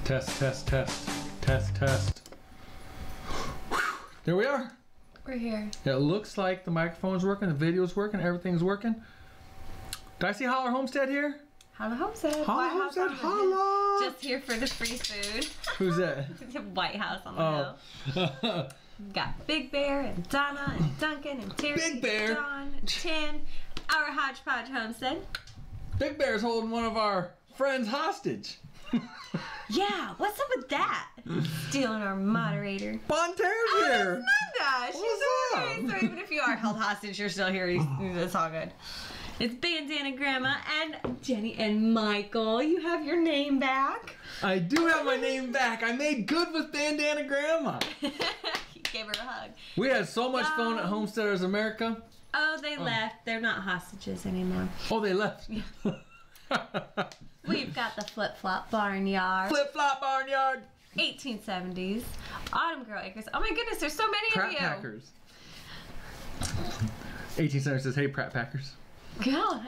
Test, test, test, test, test. There we are. We're here. It looks like the microphone's working, the video's working, everything's working. Do I see Holler Homestead here? Holla Homestead. Holla Homestead, holla! Just here for the free food. Who's that? The White House on the hill. Got Big Bear and Donna and Duncan and Terry. Big Bear. John and Tin. Our hodgepodge homestead. Big Bear's holding one of our friends hostage. Yeah, what's up with that? Stealing our moderator. Bonne Terre's here. Nunda. She's What's so up? nice. So even if you are held hostage, you're still here. It's all good. It's Bandana Grandma and Jenny and Michael. You have your name back. I do have my name back. I made good with Bandana Grandma. You gave her a hug. We had so much fun at Homesteaders America. Oh, they left. They're not hostages anymore. Oh, they left. We've got the flip-flop barnyard. Flip-flop barnyard. 1870s. Autumn Girl Acres. Oh my goodness, there's so many Pratt of you. Packers. 1870 says, hey, Pratt Packers. God.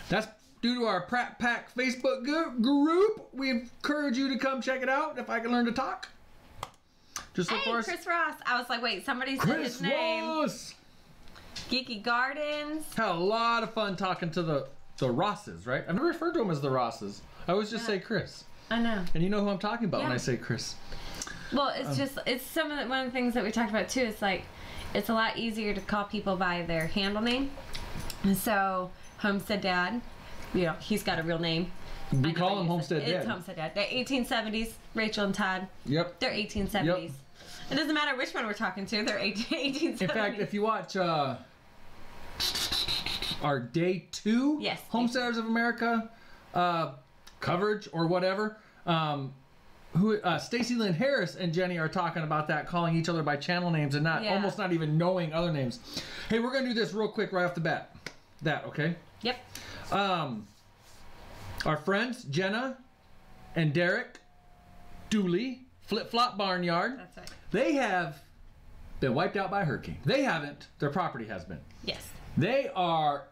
That's due to our Pratt Pack Facebook group. We encourage you to come check it out if I can learn to talk. Just look Hey, for us. Chris Ross. I was like, wait, somebody said Chris his name. Ross. Geeky Gardens. Had a lot of fun talking to the Rosses, right? I've never referred to them as the Rosses. I always just say Chris. I know. And you know who I'm talking about when I say Chris. Well, it's just, it's one of the things that we talked about too. It's like, it's a lot easier to call people by their handle name. And so, Homestead Dad, you know, he's got a real name. We call him Homestead Dad. It's Homestead Dad. They're 1870s. Rachel and Todd. Yep. They're 1870s. Yep. It doesn't matter which one we're talking to. They're 1870s. In fact, if you watch our day 2 Homesteaders of America coverage or whatever, Stacy Lynn Harris and Jenny are talking about that, calling each other by channel names and almost not even knowing other names. Hey, we're gonna do this real quick right off the bat. Okay? Yep. Our friends Jenna and Derek Dooley, Flip Flop Barnyard. That's right. They have been wiped out by a hurricane. They haven't. Their property has been. Yes. They are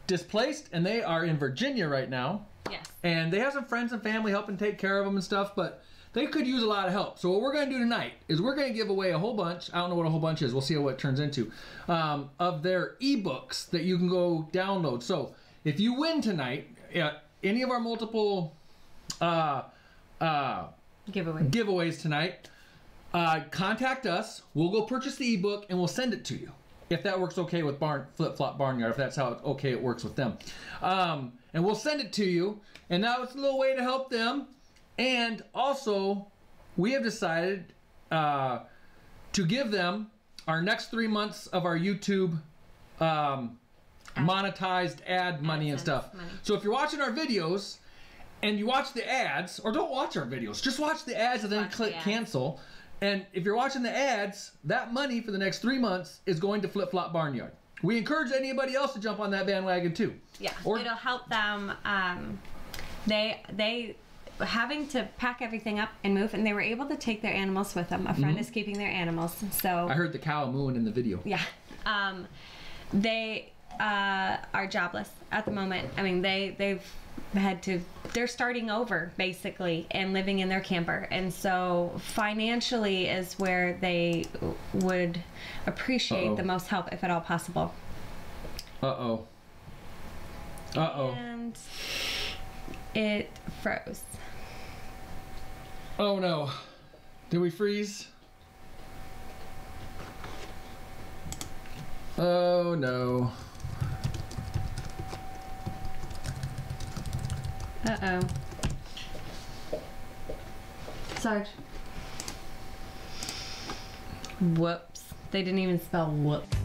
displaced and they are in Virginia right now. Yes. And they have some friends and family helping take care of them and stuff, but they could use a lot of help. So what we're going to do tonight is we're going to give away a whole bunch. I don't know what a whole bunch is. We'll see what it turns into. Of their ebooks that you can go download. So if you win tonight, any of our multiple giveaways tonight, contact us. We'll go purchase the ebook and we'll send it to you. If that works okay with Flip Flop Barnyard, if that's how it works with them. And we'll send it to you. And now it's a little way to help them. And also, we have decided to give them our next 3 months of our YouTube monetized ad money and stuff. So if you're watching our videos and you watch the ads, or don't watch our videos, just watch the ads and then click cancel. And if you're watching the ads, that money for the next 3 months is going to Flip Flop Barnyard. We encourage anybody else to jump on that bandwagon too. Yeah, or it'll help them. They having to pack everything up and move, and they were able to take their animals with them. A friend is keeping their animals, so I heard the cow mooing in the video. Yeah, they are jobless at the moment. I mean, they're starting over basically and living in their camper, and so financially is where they would appreciate the most help, if at all possible. And it froze. Oh no. Did we freeze? Oh no. Sarge. Whoops. They didn't even spell whoops.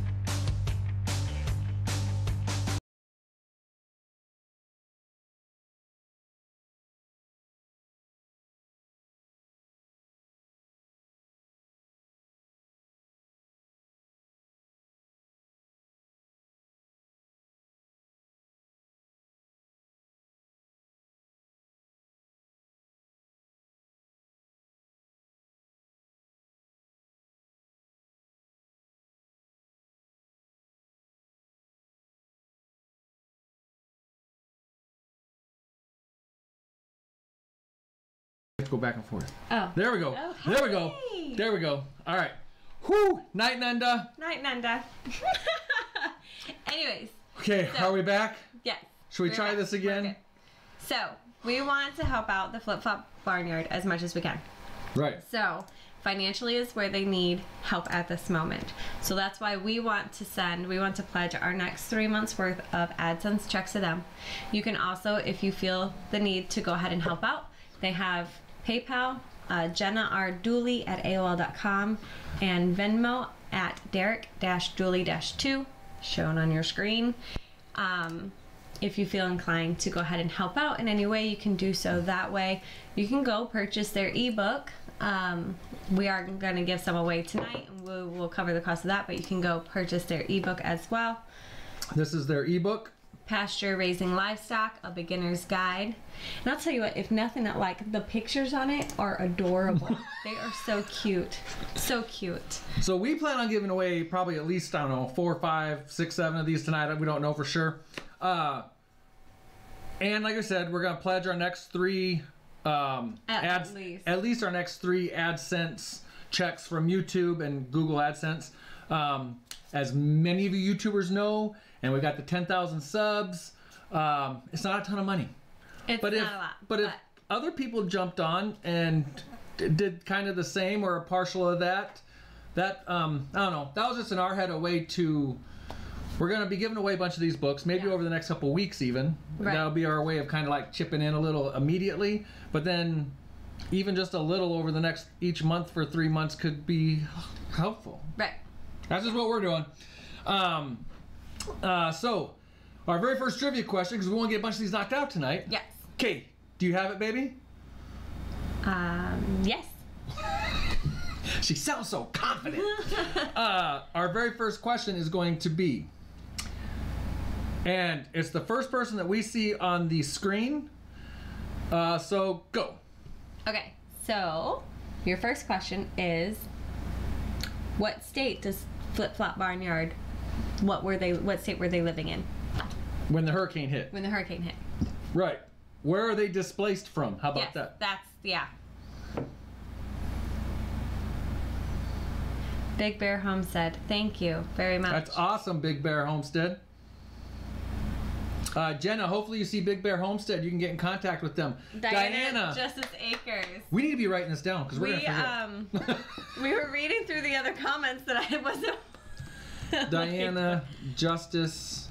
go back and forth. Oh. There we go. Oh, There we go. hey. There we go. All right. Whoo! Night, Nunda. Night, Nunda. Anyways. Okay, So- are we back? Yes. Should we We're try back. this We're again? good. So, we want to help out the flip-flop barnyard as much as we can. Right. So, financially is where they need help at this moment. So that's why we want to pledge our next 3 months worth of AdSense checks to them. You can also, if you feel the need to go ahead and help out, they have PayPal, Jenna R. Dooley at AOL.com, and Venmo at Derek-Dooley-2, shown on your screen. If you feel inclined to go ahead and help out in any way, you can do so that way. You can go purchase their ebook. We are going to give some away tonight, and we'll cover the cost of that, but you can go purchase their ebook as well. This is their ebook. Pasture Raising Livestock, A Beginner's Guide. And I'll tell you what, if nothing, the pictures on it are adorable. They are so cute. So cute. So we plan on giving away probably at least, I don't know, 4, 5, 6, 7 of these tonight. We don't know for sure. And like I said, we're going to pledge our next 3 At least our next 3 AdSense checks from YouTube and Google AdSense. As many of you YouTubers know, and we got the 10,000 subs. It's not a ton of money. It's not a lot. But if other people jumped on and did kind of the same or a partial of that, I don't know. That was just in our head a way to. We're going to be giving away a bunch of these books, maybe over the next couple of weeks even. Right. That'll be our way of kind of like chipping in a little immediately. But then even just a little over the next each month for 3 months could be helpful. Right. That's just what we're doing. So, our very first trivia question, because we want to get a bunch of these knocked out tonight. Yes. Okay, do you have it, baby? Yes. She sounds so confident. Our very first question is going to be, and it's the first person that we see on the screen. So, go. Okay, so your first question is, what state does Flip Flop Barnyard, what state were they living in When the hurricane hit. when the hurricane hit? Right. Where are they displaced from? How about Yes, that? that's, yeah. Big Bear Homestead. Thank you very much. That's awesome, Big Bear Homestead. Jenna, hopefully you see Big Bear Homestead. You can get in contact with them. Diana. Justice Acres. We need to be writing this down because we're going to forget. We were reading through the other comments that I wasn't. Diana, Justice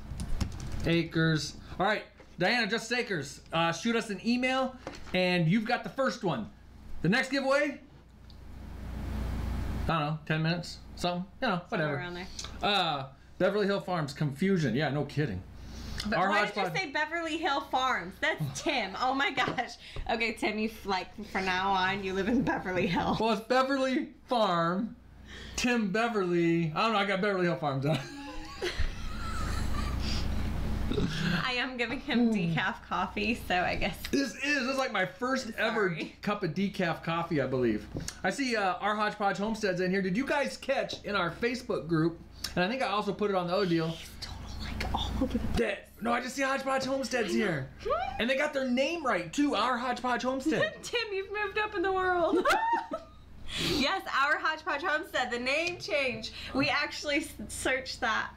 Acres. All right, Diana, Justice Acres. Shoot us an email, and you've got the first one. The next giveaway, I don't know, 10 minutes, something, whatever. Somewhere around there. Beverly Hill Farms, confusion. Yeah, no kidding. But why did you say Beverly Hill Farms? That's Tim. Oh my gosh. Okay, Tim, you from now on you live in Beverly Hill. Well, it's Beverly Farm, Tim Beverly. I don't know. I got Beverly Hill Farms on. I am giving him decaf coffee, so I guess. This is like my first ever cup of decaf coffee, I believe. I see our Hodgepodge Homesteads in here. Did you guys catch in our Facebook group? And I think I also put it on the other deal. All over the No, I just see Hodgepodge Homesteads here. And they got their name right, too. Our Hodgepodge Homestead. Tim, you've moved up in the world. Yes, our Hodgepodge Homestead, the name change. We actually searched that.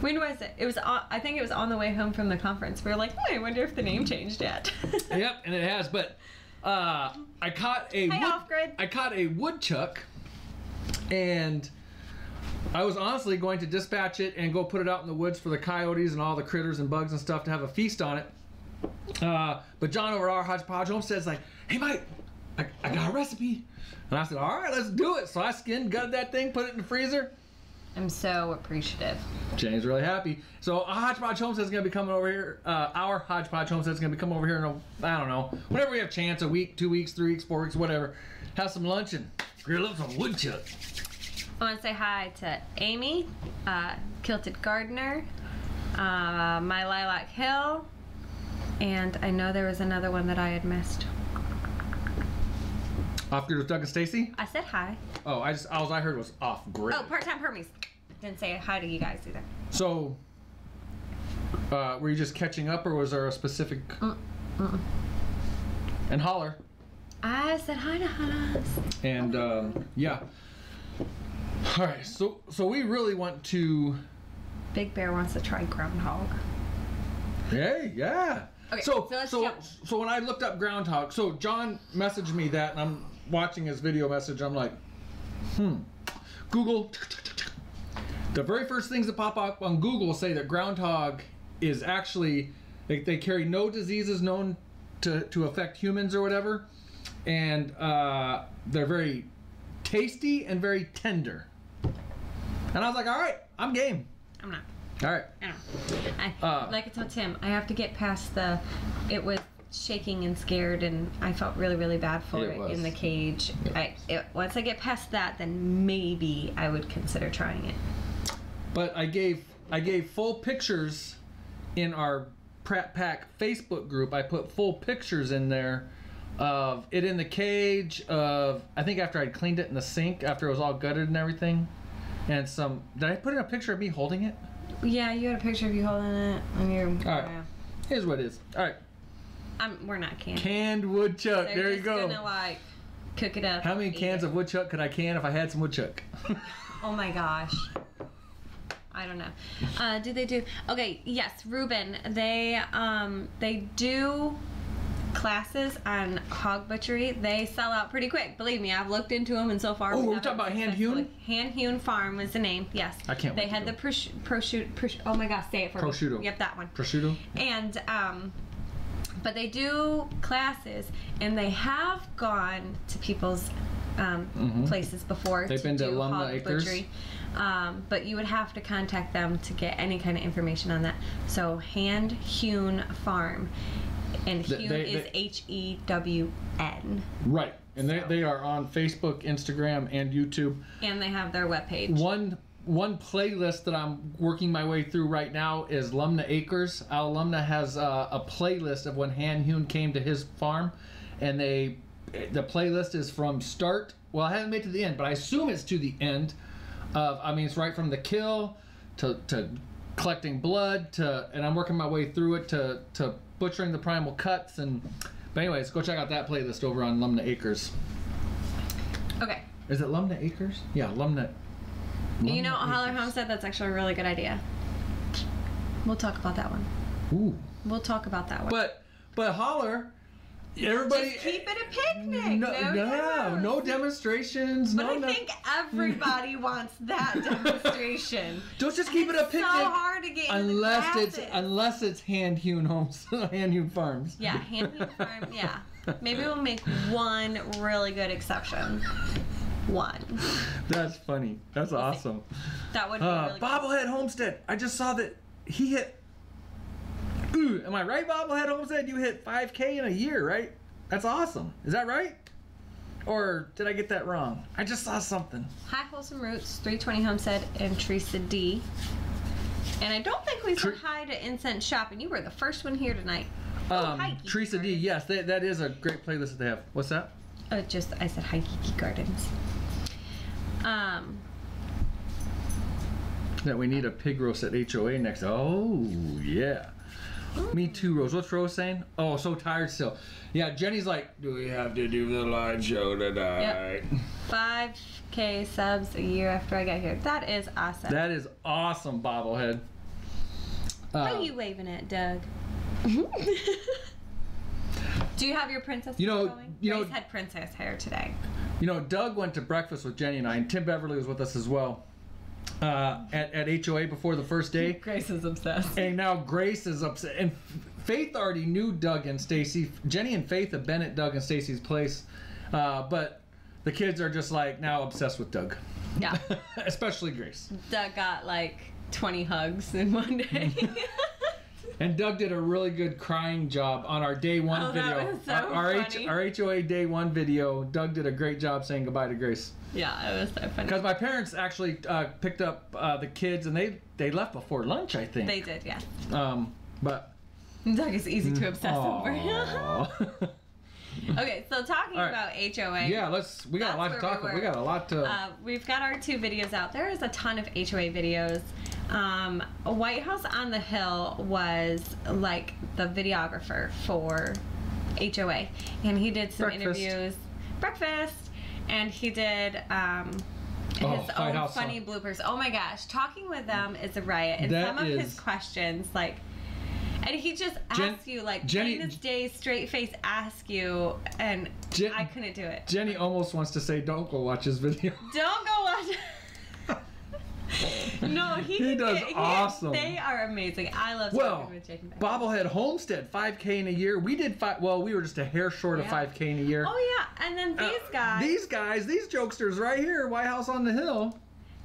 When was it? It was. I think it was on the way home from the conference. We were like, I wonder if the name changed yet. Yep, and it has. But I caught a I caught a woodchuck, and I was honestly going to dispatch it and go put it out in the woods for the coyotes and all the critters and bugs and stuff to have a feast on it. But John over at our Hodgepodge Homestead's like, hey Mike, I got a recipe. And I said, all right, let's do it. So I gutted that thing, put it in the freezer. I'm so appreciative. Jane's really happy. So our Hodgepodge Homestead's going to be coming over here. Our Hodgepodge Homestead's going to be coming over here in I don't know, whenever we have a chance, a week, 2 weeks, 3 weeks, 4 weeks, whatever. Have some lunch and grill up some woodchuck. I want to say hi to Amy, Kilted Gardener, My Lilac Hill, and I know there was another one that I had missed. Off grid with Doug and Stacy? I said hi. Oh, all I heard was off grid. Oh, Part-Time Hermes. Didn't say hi to you guys either. So, were you just catching up, or was there a specific? And holler. I said hi to Hannah's. And yeah. All right, so we really want to. Big Bear wants to try groundhog. Hey, yeah. Okay, so let's jump. So when I looked up groundhog, so John messaged me that, and I'm watching his video message. I'm like, Google. The very first things that pop up on Google say that groundhog is actually they carry no diseases known to affect humans or whatever, and they're very tasty and very tender. And I was like, all right, I'm game. I'm not. All right. I know. Like I told Tim, I have to get past it was shaking and scared, and I felt really, really bad for it in the cage. Once I get past that, then maybe I would consider trying it. But I gave full pictures in our Pratt Pack Facebook group. I put full pictures in there of it in the cage, of I think after I'd cleaned it in the sink, after it was all gutted and everything. And did I put in a picture of me holding it? Yeah, you had a picture of you holding it on your. All right. Here's what it is. All right. We're not canned. Canned woodchuck. There you go. They're just gonna cook it up. How many cans of woodchuck could I can if I had some woodchuck? Oh my gosh. I don't know. Do they do? Okay. Yes, Ruben. They do classes on hog butchery. They sell out pretty quick. Believe me, I've looked into them, and so far. Oh, we're talking about Hand Hewn? Hand Hewn Farm was the name. Yes. I can't. They had the prosciutto. Oh my gosh, say it for me. Prosciutto. Yep, that one. Prosciutto. And but they do classes, and they have gone to people's places before. They've been to Alumna Acres. Butchery. But you would have to contact them to get any kind of information on that. So Hand Hewn Farm. And Hewn is H-E-W-N. Right. And they are on Facebook, Instagram, and YouTube. And they have their webpage. One playlist that I'm working my way through right now is Alumna Acres. Alumna has a playlist of when Hand Hewn came to his farm. And the playlist is from start. Well, I haven't made it to the end, but I assume it's to the end. It's right from the kill to collecting blood and I'm working my way through it to butchering the primal cuts. But anyways, go check out that playlist over on Alumna Acres. Okay. Is it Alumna Acres? Yeah, Alumna. You know, Holler Homestead, that's actually a really good idea. We'll talk about that one. Ooh. We'll talk about that one. But Holler, everybody. Just keep it a picnic. No demonstrations. But I think everybody wants that demonstration. Don't just keep it a picnic. It's so hard to get unless it's Hand Hewn homes, Hand Hewn Farms. Yeah, Hand Hewn Farm. Yeah, maybe we'll make one really good exception. One. That's funny. That's awesome. That would be really Bobblehead Homestead. I just saw that he hit. Ooh, am I right, Bobblehead Homestead? You hit 5K in a year, right? That's awesome. Is that right? Or did I get that wrong? I just saw something. Hi, Wholesome Roots, 320 Homestead, and Teresa D. And I don't think we said hi to Incense Shop, and you were the first one here tonight. Hi, Teresa D. Yes, that is a great playlist that they have. What's that? I said hi, Geeky Gardens. That we need a pig roast at HOA next. Oh, yeah. Me too, Rose. What's Rose saying? Oh, so tired still. Yeah, Jenny's like, do we have to do the live show tonight? Yep. 5K subs a year after I got here. That is awesome. That is awesome, Bobblehead. What are you waving at, Doug? Do you have your princess hair going? Grace had princess hair today. You know, Doug went to breakfast with Jenny and I, and Tim Beverly was with us as well. At HOA before the first day. Grace is obsessed. And now Grace is upset. And Faith already knew Doug and Stacy. Jenny and Faith have been at Doug and Stacy's place. But the kids are just like now obsessed with Doug. Yeah. Especially Grace. Doug got like 20 hugs in one day. And Doug did a really good crying job on our day one video. That was so funny. Our HOA day one video. Doug did a great job saying goodbye to Grace. Yeah, it was so funny. Because my parents actually picked up the kids and they left before lunch, I think. They did, yeah. But Doug is easy to obsess over. Okay, so talking about HOA. Yeah, we got a lot to talk about. We got a lot to. We've got our 2 videos out. There is a ton of HOA videos. White House on the Hill was like the videographer for HOA, and he did some Breakfast. interviews, and he did his own funny bloopers. Oh my gosh, talking with them is a riot, and some of his questions, like, and he just asks you, like, plain as day, straight face, ask you, and I couldn't do it. Jenny almost wants to say, don't go watch his video. Don't go watch. No, he does awesome. They are amazing. I love talking with Jake and Becky. Bobblehead Homestead, 5K in a year. We did we were just a hair short of 5K in a year. Oh yeah, and then these guys, these jokesters right here, White House on the Hill.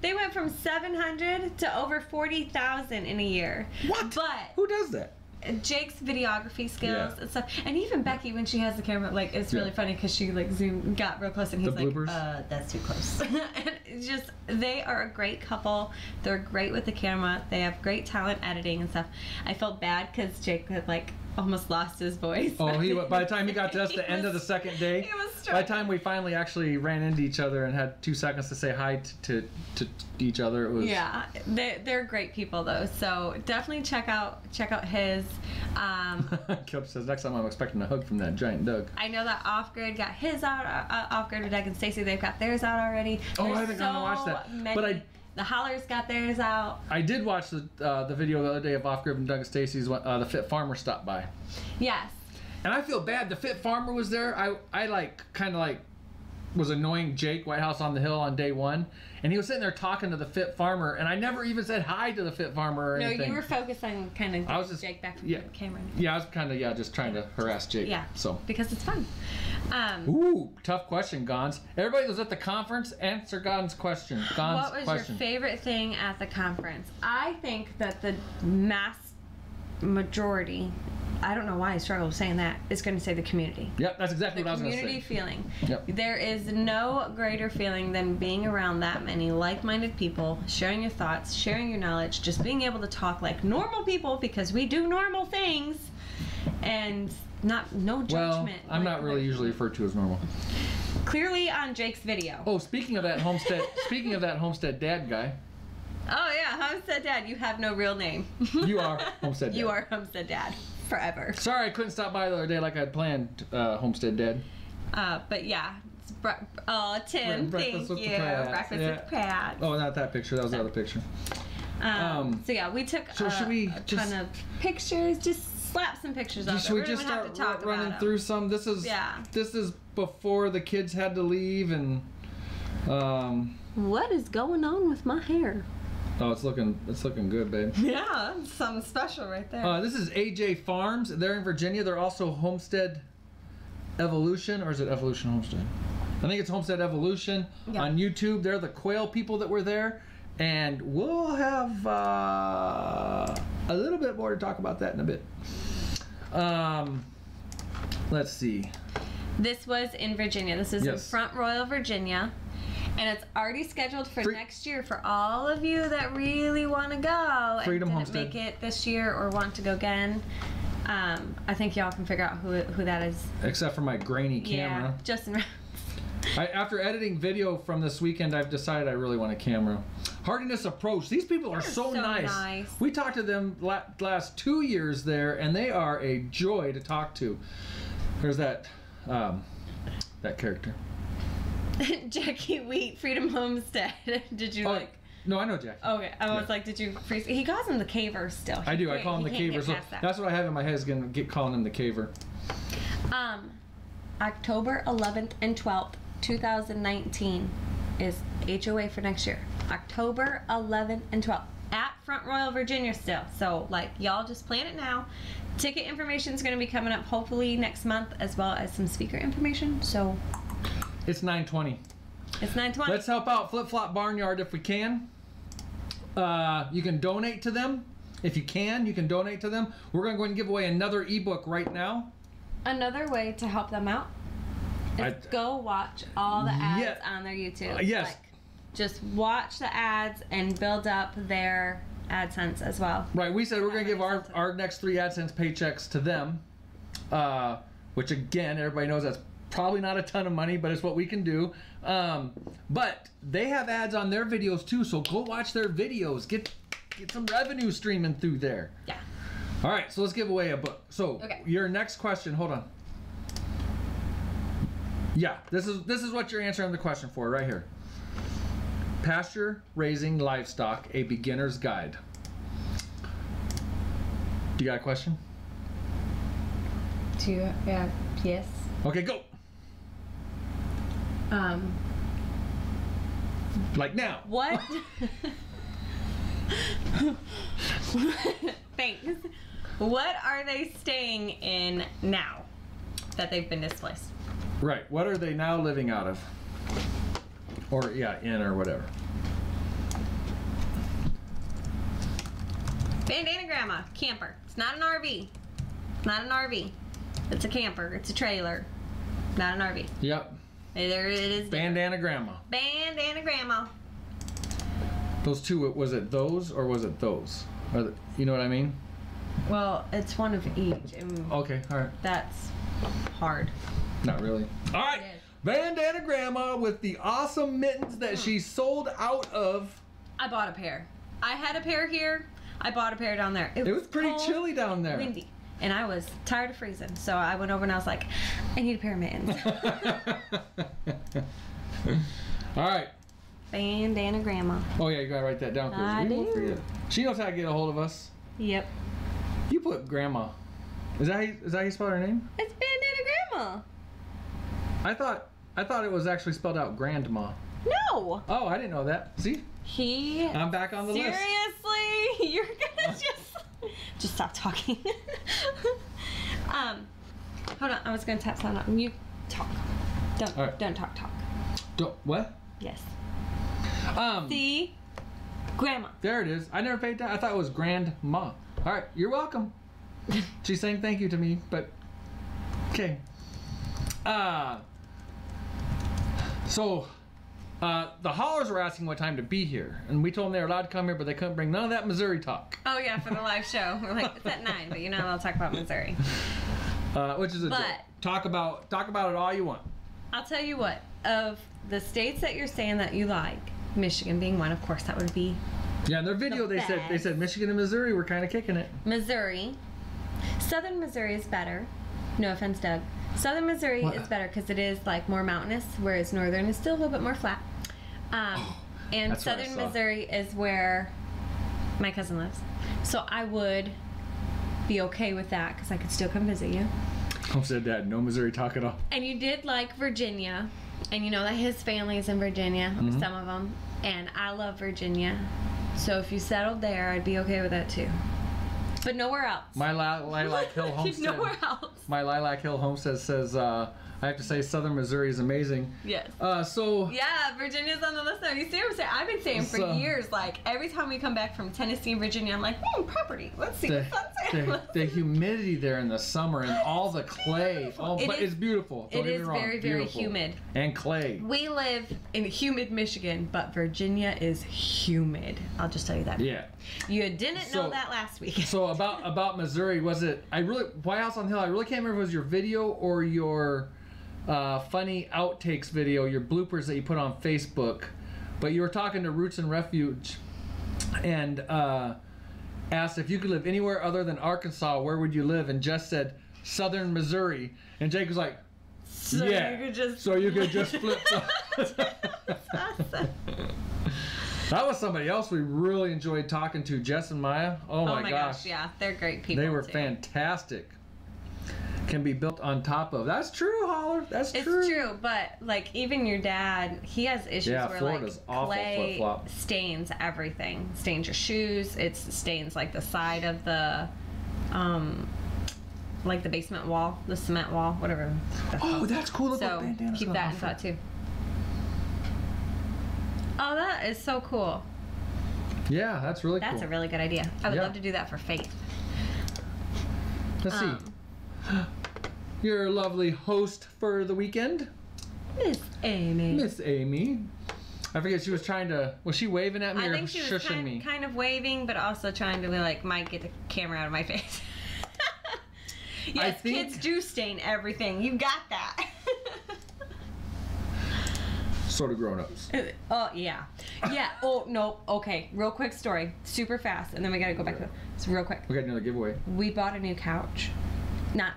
They went from 700 to over 40,000 in a year. What? But who does that? Jake's videography skills and stuff, and even Becky when she has the camera, like, it's really funny because she like got real close and he's like, that's too close. And it's just, they are a great couple. They're great with the camera. They have great talent editing and stuff. I felt bad because Jake had like almost lost his voice. Oh, by the time he got to us, the end of the second day, he was by the time we finally actually ran into each other and had 2 seconds to say hi to each other, it was they're great people though, so definitely check out his Kip says next time I'm expecting a hug from that giant Doug. I know that Off Grid got his out, Off Grid with Doug and Stacy, they've got theirs out already. Oh, I haven't gotten to watch that, but the Hollers got theirs out. I did watch the video the other day of Off Grid and Doug and Stacy's. The Fit Farmer stopped by. Yes. And I feel bad. The Fit Farmer was there. I kind of was annoying Jake, White House on the Hill, on day 1, and he was sitting there talking to the Fit Farmer, and I never even said hi to the Fit Farmer or anything. No, you were focused on kind of Jake back from the camera. Yeah, I was kind of just trying to harass Jake. Yeah. So because it's fun. Ooh, tough question, Gons. Everybody that was at the conference, answer Gons' question. What was your favorite thing at the conference? I think that the mass majority, I don't know why I struggle with saying that, is going to say the community. Yep, that's exactly what I was going to say. The community feeling. Yep. There is no greater feeling than being around that many like-minded people, sharing your thoughts, sharing your knowledge, just being able to talk like normal people because we do normal things, and no judgment. Well, I'm not really usually referred to as normal. Clearly on Jake's video. Oh, speaking of that Homestead Dad guy. Oh yeah, Homestead Dad. You have no real name. You are Homestead Dad. You are Homestead Dad. Forever. Sorry I couldn't stop by the other day like I'd planned, Homestead Dad. But yeah. Tim, thank you. Breakfast with Pratt. Oh, not that picture. That was the other picture. So yeah, we took a ton of pictures. Just slap some pictures up. Should we just start running through some? This is before the kids had to leave, and what is going on with my hair? Oh, it's looking good, babe. Yeah, something special right there. This is AJ Farms. They're in Virginia. They're also Homestead Evolution, or is it Evolution Homestead? I think it's Homestead Evolution on YouTube. They're the Quail people that were there, and we'll have a little bit more to talk about that in a bit. Let's see. This was in Virginia. This is in Front Royal, Virginia. And it's already scheduled for next year for all of you that really want to go Freedom and Homestead. Make it this year or want to go again. I think y'all can figure out who that is. Except for my grainy camera. Yeah, Justin. After editing video from this weekend, I've decided I really want a camera. Hardiness Approach. These people are so nice. We talked to them last 2 years there, and they are a joy to talk to. There's that character. Jackie Wheat, Freedom Homestead. Did you No, I know Jackie. Okay, I was like, did you freeze? He calls him the Caver still. I do. I call him the Caver. So that's what I have in my head is going to get calling him the Caver. October 11th and 12th, 2019 is HOA for next year. October 11th and 12th at Front Royal, Virginia still. So y'all just plan it now. Ticket information is going to be coming up hopefully next month, as well as some speaker information. So it's 9/20. It's 9/20. Let's help out Flip Flop Barnyard if we can. You can donate to them. If you can donate to them. We're going to go ahead and give away another ebook right now. Another way to help them out is go watch all the ads on their YouTube. Yes. Just watch the ads and build up their AdSense as well. Right. We said we're going to give our next 3 AdSense paychecks to them, which again, everybody knows that's probably not a ton of money, but it's what we can do. But they have ads on their videos too, so go watch their videos. Get some revenue streaming through there. Yeah. All right, so let's give away a book. So your next question, hold on. Yeah, this is what you're answering the question for right here. Pasture raising livestock, a beginner's guide. Do you got a question? Yes. Okay, go. Like now. What? Thanks. What are they staying in now that they've been displaced? Right. What are they now living out of? Or, yeah, in or whatever. Bandana Grandma, camper. It's not an RV. It's not an RV. It's a camper. It's a trailer. Not an RV. Yep. There it is. Bandana Grandma. Bandana Grandma. Those two, was it those or was it those? You know what I mean? Well, it's one of each. And okay, all right. That's hard. Not really. All right. Bandana Grandma with the awesome mittens that she sold out of. I bought a pair. I had a pair here. I bought a pair down there. It was pretty cold, chilly down there. Windy. And I was tired of freezing. So I went over and I was like, I need a pair of mittens. All right. Bandana Grandma. Oh yeah, you gotta write that down. I we won't do. forget. She knows how to get a hold of us. Yep. You put Grandma. Is that how you spell her name? It's Bandana Grandma. I thought it was actually spelled out Grandma. No. Oh, I didn't know that. See? I'm back on the list. Seriously? You're gonna just stop talking. Hold on. I was gonna tap something up. You talk. Don't talk. Don't what? Yes. See? Grandma. There it is. I never paid that. I thought it was Grandma. All right, you're welcome. She's saying thank you to me, but okay. So the haulers were asking what time to be here, and we told them they were allowed to come here, but they couldn't bring none of that Missouri talk. Oh yeah, for the live show. We're like, it's at 9, but you're not allowed to talk about Missouri. Which is a joke. Talk about it all you want. I'll tell you what. Of the states that you're saying that you like, Michigan being one, of course, that would be. Yeah, in their video they said Michigan and Missouri were kind of kicking it. Missouri. Southern Missouri is better. No offense, Doug. Southern Missouri is better because it is like more mountainous, whereas northern is still a little bit more flat. And southern Missouri is where my cousin lives. So I would be okay with that because I could still come visit you. Homestead Dad, no Missouri talk at all. And you did like Virginia, and you know that his family's in Virginia, some of them, and I love Virginia. So if you settled there, I'd be okay with that too. But nowhere else. My Lilac Hill Homestead. Nowhere else. My Lilac Hill Homestead says, I have to say Southern Missouri is amazing. Yes. Yeah, Virginia's on the list now. You see what I'm saying? I've been saying for years, like, every time we come back from Tennessee and Virginia, I'm like, property. Let's see the sunset. The humidity there in the summer and all the clay. It's beautiful. Don't get me wrong. Very, very humid. And clay. We live in humid Michigan, but Virginia is humid. I'll just tell you that. Yeah. You didn't know that last week. So about Missouri, was it, White House on the Hill, I really can't remember if it was your video or your funny outtakes video, your bloopers that you put on Facebook, but you were talking to Roots and Refuge and asked if you could live anywhere other than Arkansas, where would you live? And Jess said Southern Missouri, and Jake was like, so yeah, you could just flip. Awesome. That was somebody else we really enjoyed talking to, Jess and Maya. Oh my gosh, yeah, they're great people. They were fantastic. Can be built on top of. That's true, Holler. That's true. It's true, but like even your dad, he has issues where Florida's like clay stains everything. Stains your shoes. It stains like the side of the, like the basement wall, the cement wall, whatever. That's cool. So keep that in thought too. Oh, that is so cool. Yeah, that's really cool. That's a really good idea. I would love to do that for Faith. Let's see. Your lovely host for the weekend, Miss Amy. Miss Amy. I forget, she was trying to, was she waving at me or I think she was kind of waving, but also trying to be like, Mike, get the camera out of my face. Yes, kids do stain everything. You got that. Sort of grown-ups. Oh, yeah. Yeah. Oh, no. Okay. Real quick story. Super fast. And then we got to go back to it. It's real quick. We got another giveaway. We bought a new couch. Not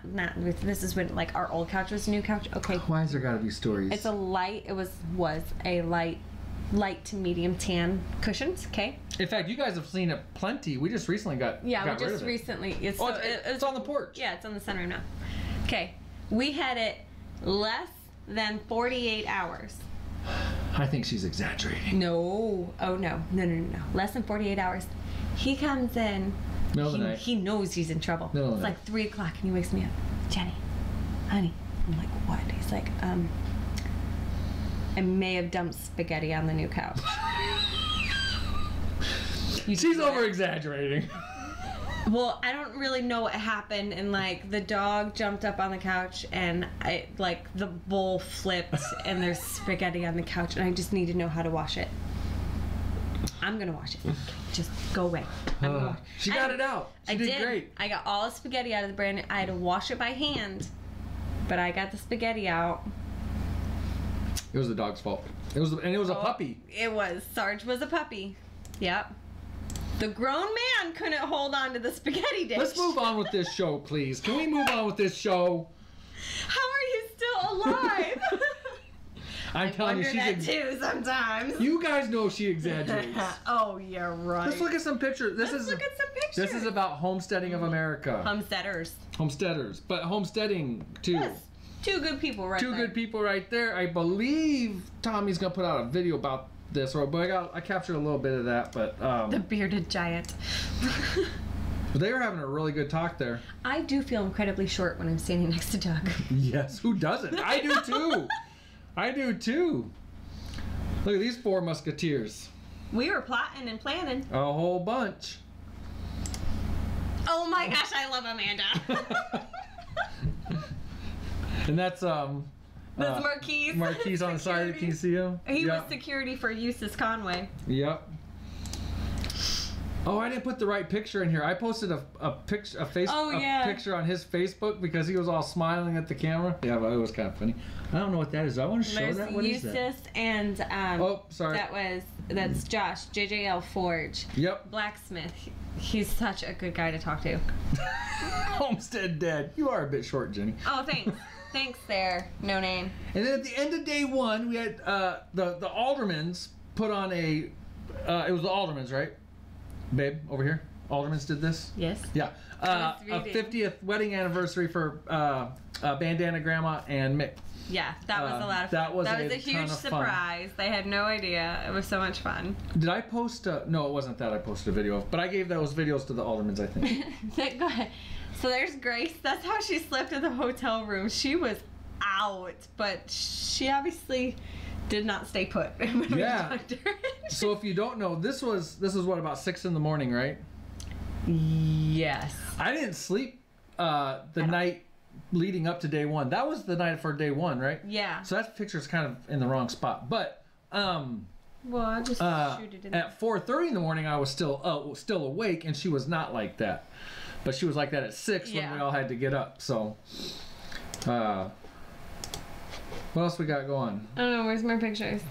this is when like our old couch was a new couch. Okay. Why has there got to be stories? It's a light. It was a light to medium tan cushions. Okay. In fact, you guys have seen it plenty. We just recently got we rid just of it. recently. It's on the porch. Yeah, it's on the sunroom now. Okay, we had it less than 48 hours. I think she's exaggerating. No. Oh no. Less than 48 hours. He comes in. Middle of the night. He knows he's in trouble. It's like 3 o'clock and he wakes me up. Jenny, honey. I'm like, what? He's like, I may have dumped spaghetti on the new couch. She's over exaggerating. Well, I don't really know what happened, and like the dog jumped up on the couch and the bowl flipped and there's spaghetti on the couch and I just need to know how to wash it. I'm gonna wash it. Just go away. She got it out. She did great. I got all the spaghetti out of the brand. I had to wash it by hand, but I got the spaghetti out. It was the dog's fault. It was a puppy. It was. Sarge was a puppy. Yep. The grown man couldn't hold on to the spaghetti dish. Let's move on with this show, please. Can we move on with this show? How are you still alive? I'm telling you, she's too sometimes. You guys know she exaggerates. Oh, yeah, right. Let's look at some pictures. Let's look at some pictures. This is about homesteading of America. Homesteaders. But homesteading too. Yes. Two good people right there. Two good people right there. I believe Tommy's gonna put out a video about this, but I captured a little bit of that. But the bearded giant. But they were having a really good talk there. I do feel incredibly short when I'm standing next to Doug. Yes, who doesn't? I do too. I do too. Look at these 4 musketeers. We were plotting and planning. A whole bunch. Oh my gosh, I love Amanda. And that's That's Marquise. Marquise on the side. Can you see him? He was security for Eustace Conway. Yep. Oh, I didn't put the right picture in here. I posted a picture on his Facebook because he was all smiling at the camera. Yeah, but it was kind of funny. I don't know what that is. I want to show that. What Eustace is that? And oh, sorry. That's Josh, JJL Forge. Yep. Blacksmith. He's such a good guy to talk to. Homestead Dad. You are a bit short, Jenny. Oh, thanks. Thanks there. No name. And then at the end of day 1, we had the aldermans put on a. It was the aldermans, right? Babe, over here. Aldermans did this? Yes. Yeah. A 50th wedding anniversary for Bandana Grandma and Mick. Yeah, that was a lot of fun. That was a huge surprise. They had no idea. It was so much fun. Did I post no, it wasn't that I posted a video of, but I gave those videos to the aldermans, I think. Go ahead. So there's Grace. That's how she slept in the hotel room. She was out, but she obviously did not stay put. Yeah. So if you don't know, this was what, about 6 in the morning, right? Yes. I didn't sleep the night leading up to day 1. That was the night for day 1, right? Yeah. So that picture's kind of in the wrong spot. But well, I'll just shoot it in at 4:30 in the morning, I was still awake, and she was not like that. But she was like that at 6 when we all had to get up. So, what else we got going? I don't know. Where's my pictures?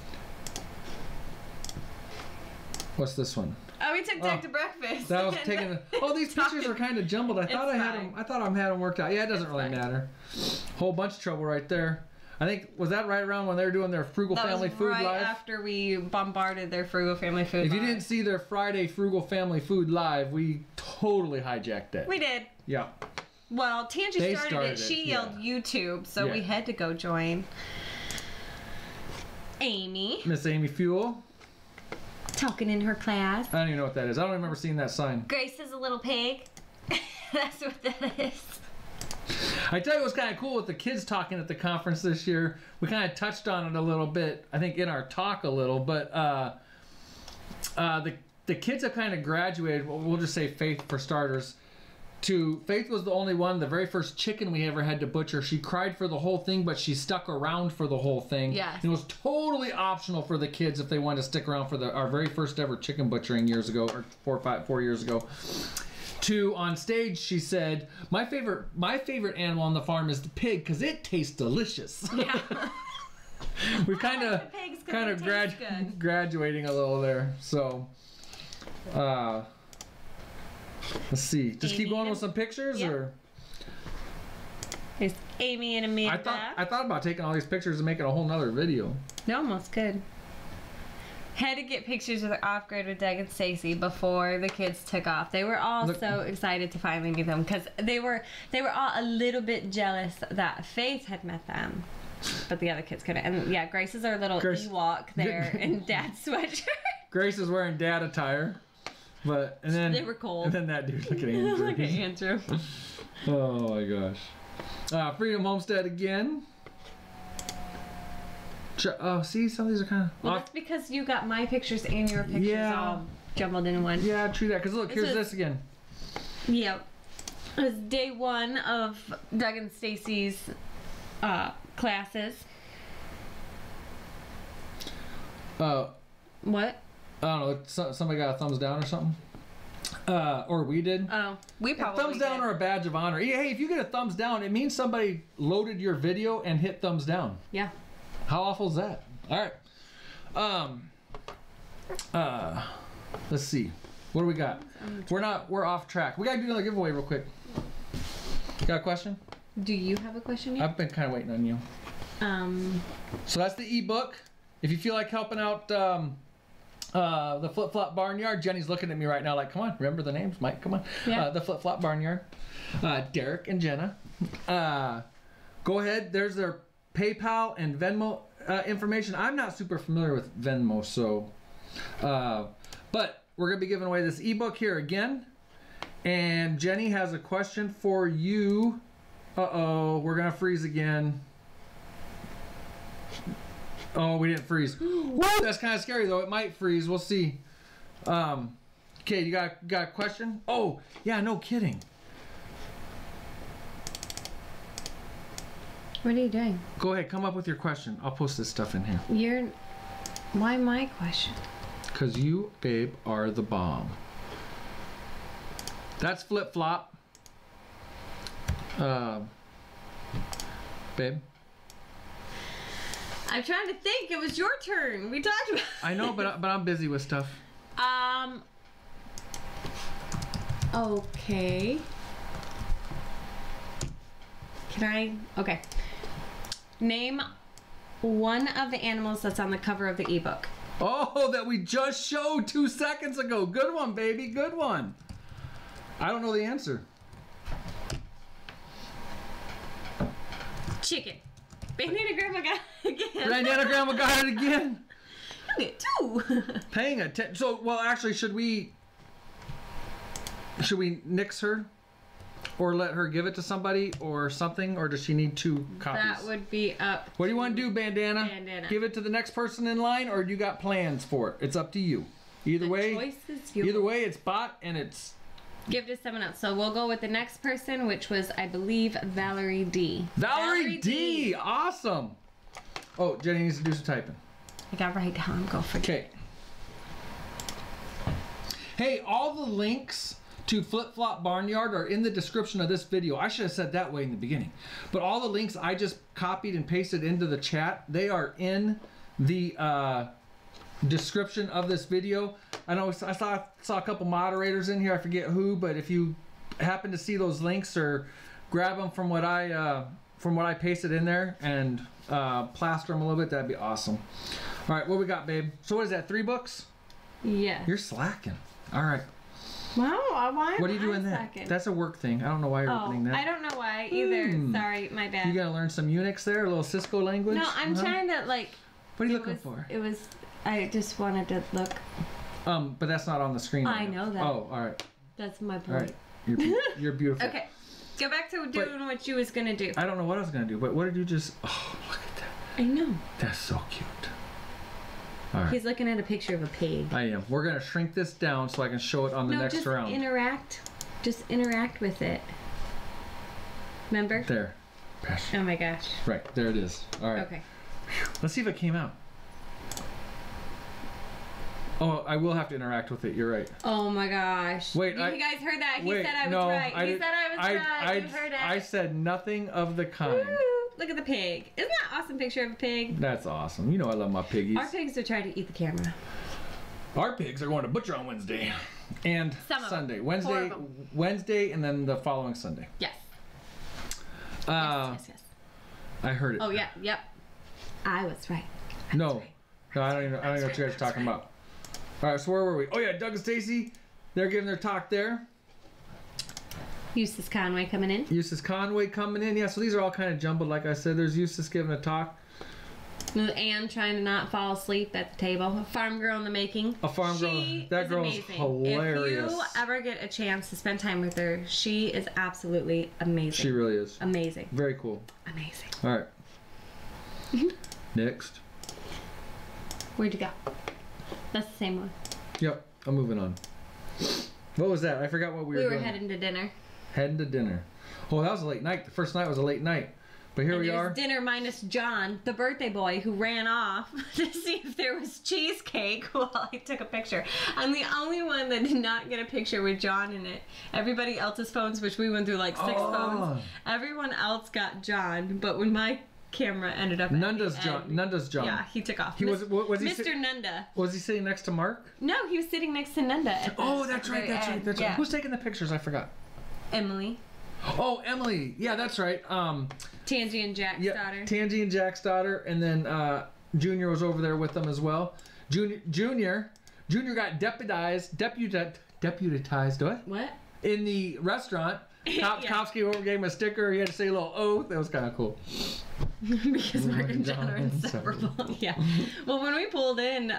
What's this one? Oh, we took Doug to breakfast. That was taking. These pictures are kind of jumbled. I thought I had them worked out. Yeah, it doesn't really matter. Whole bunch of trouble right there. I think, was that right around when they were doing their Frugal Family Food Live? Right after we bombarded their Frugal Family Food Live. If you didn't see their Friday Frugal Family Food Live, we totally hijacked it. We did. Yeah. Well, Tangy started it. She yelled YouTube, so we had to go join. Amy. Miss Amy Fuel. Talking in her class. I don't even know what that is. I don't remember seeing that sign. Grace is a little pig. That's what that is. I tell you what's kind of cool with the kids talking at the conference this year. We kind of touched on it a little bit, I think, in our talk a little, but the kids have kind of graduated. We'll just say Faith for starters. Faith was the only one, the very first chicken we ever had to butcher. She cried for the whole thing, but she stuck around for the whole thing. Yes. And it was totally optional for the kids if they wanted to stick around for our very first ever chicken butchering years ago, or 4 years ago. On stage, she said, my favorite animal on the farm is the pig because it tastes delicious. Yeah. We've kind of graduating a little there. So, let's see. Just keep going with some pictures, or There's Amy and Amanda. I thought about taking all these pictures and making a whole nother video. You almost could. Had to get pictures of the off-grid with Doug and Stacy before the kids took off. They were all so excited to finally meet them because they were all a little bit jealous that Faith had met them, but the other kids couldn't. And yeah, Grace is our little Ewok there in Dad's sweatshirt. Grace is wearing dad attire, and then they were cold. And then that dude, look at Andrew. Look at Andrew. Oh my gosh. Freedom Homestead again. Oh, see, some of these are kind of... Well, that's because you got my pictures and your pictures all jumbled in one. Yeah, true that. Because look, here's this again. Yep. It was day 1 of Doug and Stacy's classes. What? I don't know. Somebody got a thumbs down or something? Or we did. Oh, we probably thumbs down did. or a badge of honor. Hey, if you get a thumbs down, it means somebody loaded your video and hit thumbs down. Yeah. How awful is that? All right. Let's see. What do we got? We're off track. We gotta do another giveaway real quick. Got a question? Do you have a question yet? I've been kind of waiting on you. So that's the ebook. If you feel like helping out the Flip Flop Barnyard, Jenny's looking at me right now like, come on, remember the names, Mike, come on. Yeah. The Flip Flop Barnyard. Derek and Jenna. Go ahead, there's their PayPal and Venmo information. I'm not super familiar with Venmo, so but we're gonna be giving away this ebook here again, and Jenny has a question for you. We're gonna freeze again. Oh, we didn't freeze. Woo, that's kind of scary though. It might freeze. We'll see. Okay, you got a question? Oh yeah, no kidding. What are you doing? Go ahead, come up with your question. I'll post this stuff in here. Why my question? Because you, babe, are the bomb. That's Flip Flop. Babe? I'm trying to think. It was your turn. We talked about I know, but I'm busy with stuff. Okay. Can I? Okay. Name one of the animals that's on the cover of the ebook. Oh, that we just showed 2 seconds ago. Good one, baby. Good one. I don't know the answer. Chicken. Bandana Grandma got it again. Bandana Grandma got it again. You get 2. Paying attention. So, well, actually, should we nix her? Or let her give it to somebody or something? Or does she need 2 copies? That would be up. What do you want to do, Bandana? Bandana. Give it to the next person in line, or do you got plans for it? It's up to you. Either way, it's bought and it's... Give it to someone else. So we'll go with the next person, which was, I believe, Valerie D. Valerie D! Awesome! Oh, Jenny needs to do some typing. I got right down. Go for it. Okay. Hey, all the links to Flip Flop Barnyard are in the description of this video. I should have said that way in the beginning. But all the links I just copied and pasted into the chat, they are in the description of this video. I know I saw a couple moderators in here. I forget who, but if you happen to see those links or grab them from what I pasted in there and plaster them a little bit, that'd be awesome. All right, what we got, babe? So what is that? 3 books? Yeah. You're slacking. All right. Wow, why what are you doing there? That's a work thing. I don't know why you're opening that. I don't know why either. Sorry, my bad. You gotta learn some Unix there, a little Cisco language. No, I'm trying to like. What are you looking for? I just wanted to look. But that's not on the screen. I know that. Oh, all right. That's my point. All right. You're beautiful. Okay, go back to doing what you was gonna do. I don't know what I was gonna do, but what did you just? Oh, look at that. I know. That's so cute. All right. He's looking at a picture of a pig. I am. We're gonna shrink this down so I can show it on the next round. Just interact with it. Remember? There. Oh my gosh. Right, there it is. All right. Okay. Let's see if it came out. Oh, I will have to interact with it. You're right. Oh my gosh. Wait, you guys heard that? He said I was right. He said I was right. You heard it. I said nothing of the kind. Woo! Look at the pig. Isn't that an awesome picture of a pig? That's awesome. You know I love my piggies. Our pigs are trying to eat the camera. Our pigs are going to butcher on Wednesday and Sunday. Wednesday, and then the following Sunday. Yes. Yes. I heard it. Oh yeah, yep. I was right. No, I don't even know what you guys are talking about. All right, so where were we? Oh yeah, Doug and Stacy, they're giving their talk there. Eustace Conway coming in. Yeah, so these are all kind of jumbled. Like I said, there's Eustace giving a talk. Anne trying to not fall asleep at the table. A farm girl in the making. A farm girl. That girl's amazing. Hilarious. If you ever get a chance to spend time with her, she is absolutely amazing. She really is. Amazing. Very cool. Amazing. All right. Next. Where'd you go? That's the same one. Yep. I'm moving on. What was that? I forgot what we were doing. We were heading to dinner. Heading to dinner. Oh, that was a late night. The first night was a late night. But here we are. Dinner minus John, the birthday boy, who ran off to see if there was cheesecake while I took a picture. I'm the only one that did not get a picture with John in it. Everybody else's phones, which we went through like 6 phones, everyone else got John. But when my camera ended up Nunda's John. Yeah, he took off. He was Mr. Nunda. Was he sitting next to Mark? No, he was sitting next to Nunda. That's right. Who's taking the pictures? I forgot. Emily. Oh, Emily. Yeah, that's right. Tansy and Jack's daughter. Tansy and Jack's daughter, and then Junior was over there with them as well. Junior got deputized. What? In the restaurant. Cops came over, gave him a sticker. He had to say a little oath. That was kind of cool. Because Mark and John are inseparable. Yeah. Well, when we pulled in,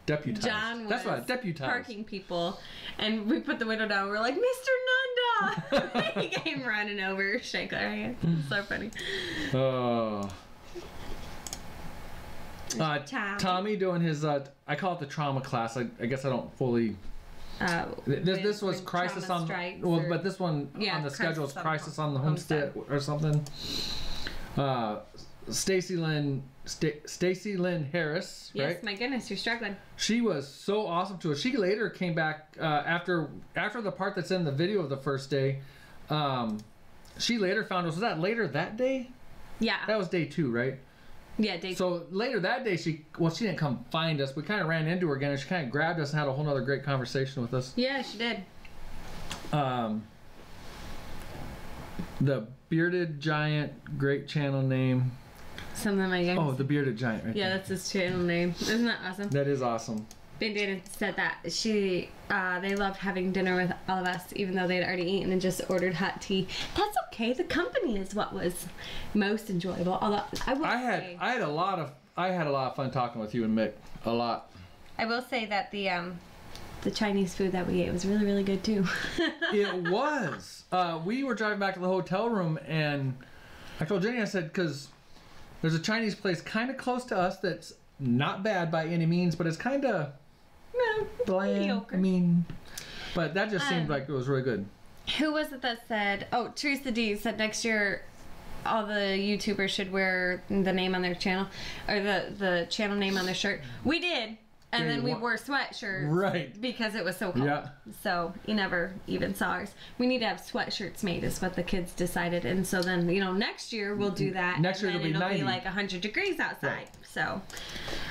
deputized. John was That's right, deputized. Parking people, and we put the window down. We're like, Mr. Nunda! He came running over, shake our hand. So funny. Oh. Tommy doing his, I call it the trauma class. I guess I don't fully... this was Crisis on... Well, but this one on the schedule is Crisis on the Homestead or something. Stacy Lynn Harris, right? Yes, my goodness, you're struggling. She was so awesome to us. She later came back after the part that's in the video of the first day. She later found us. Was that later that day? Yeah. That was day 2, right? Yeah, day 2. So later that day, she didn't come find us. We kind of ran into her again, and she kind of grabbed us and had a whole other great conversation with us. Yeah, she did. The Bearded Giant, great channel name. Something like that. Oh, the Bearded Giant, right? Yeah, that's his channel name. Isn't that awesome? That is awesome. Bandana said that they loved having dinner with all of us, even though they'd already eaten and just ordered hot tea. That's okay. The company is what was most enjoyable. Although I had a lot of fun talking with you and Mick. A lot. I will say that the Chinese food that we ate was really, really good too. It was. We were driving back to the hotel room, and I told Jenny, I said, because there's a Chinese place kind of close to us that's not bad by any means, but it's kind of bland. Mediocre. I mean, but that just seemed like it was really good. Who was it that said, oh, Teresa D said next year all the YouTubers should wear the name on their channel, or the channel name on their shirt. We did. And then we wore sweatshirts. Right. Because it was so cold. Yeah. So you never even saw ours. We need to have sweatshirts made is what the kids decided. And so then, next year we'll do that. Next year it'll be 90. Like 100 degrees outside. Right. So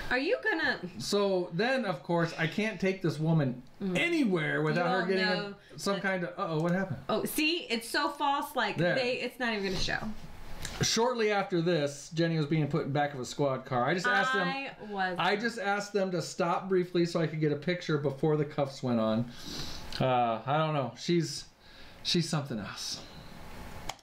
are you gonna... So then, of course, I can't take this woman anywhere without her getting some kind of... Uh-oh, what happened? Oh, see? It's so false. Like, it's not even going to show. Shortly after this, Jenny was being put in back of a squad car. I just asked them to stop briefly so I could get a picture before the cuffs went on. I don't know. She's something else.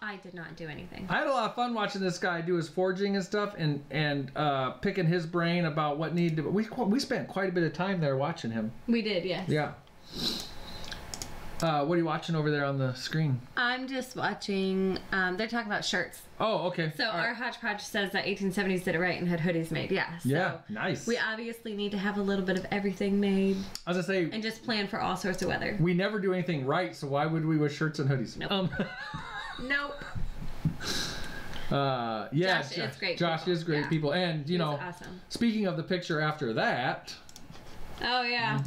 I did not do anything. I had a lot of fun watching this guy do his forging and stuff, and picking his brain about what needed to... We spent quite a bit of time there watching him. We did, yes. Yeah. What are you watching over there on the screen? I'm just watching, they're talking about shirts. Oh, okay. So our hodgepodge says that 1870s did it right and had hoodies made, yeah. So yeah, nice. We obviously need to have a little bit of everything made. I was going to say... And just plan for all sorts of weather. We never do anything right, so why would we wear shirts and hoodies? Nope. Nope. Yeah, Josh is great. Josh is great people. And, awesome. Speaking of the picture after that... Oh, yeah.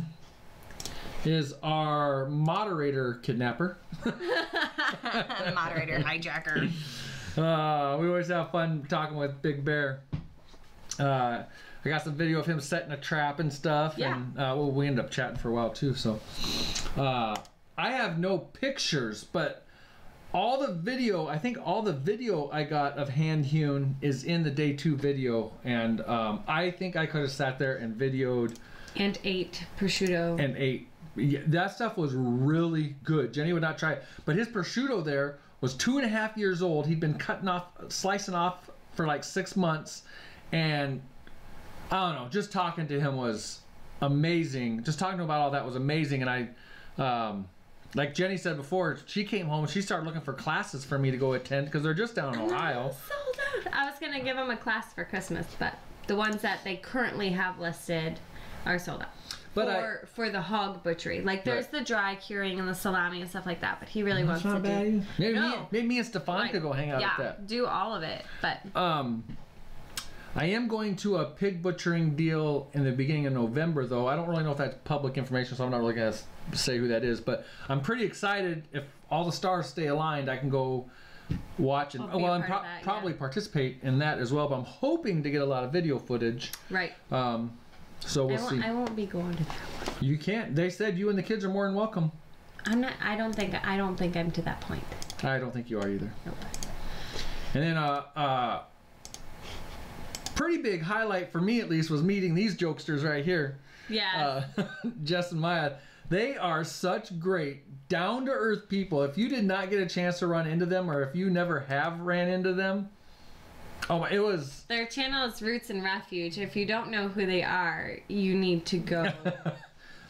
Is our moderator kidnapper. Moderator hijacker. We always have fun talking with Big Bear. I got some video of him setting a trap and stuff. Yeah. And we ended up chatting for a while too. So I have no pictures, but all the video, I think all the video I got of hand hewn is in the day 2 video, and I think I could have sat there and videoed and ate prosciutto and ate. Yeah, that stuff was really good. Jenny would not try it, but his prosciutto there was 2.5 years old. He'd been slicing off for like 6 months, and I don't know, just talking to him was amazing. Just talking about all that was amazing, and I like Jenny said before, she came home and she started looking for classes for me to go attend because they're just down in Ohio. Sold out. I was gonna give them a class for Christmas, but the ones that they currently have listed are sold out. But for the hog butchery, like there's the dry curing and the salami and stuff like that. But he really wants to do. Maybe me and Stefan could go hang out at that. Yeah, do all of it. But I am going to a pig butchering deal in the beginning of November, though. I don't really know if that's public information, so I'm not really going to say who that is. But I'm pretty excited. If all the stars stay aligned, I can go watch and probably participate in that as well. But I'm hoping to get a lot of video footage. Right. So we'll see. I won't be going to that one. You can't. They said you and the kids are more than welcome. I'm not. I don't think I'm to that point. I don't think you are either. Nope. And then pretty big highlight for me at least was meeting these jokesters right here. Yeah. Jess and Maya. They are such great, down-to-earth people. If you did not get a chance to run into them, or if you never have ran into them, it was... Their channel is Roots and Refuge. If you don't know who they are, you need to go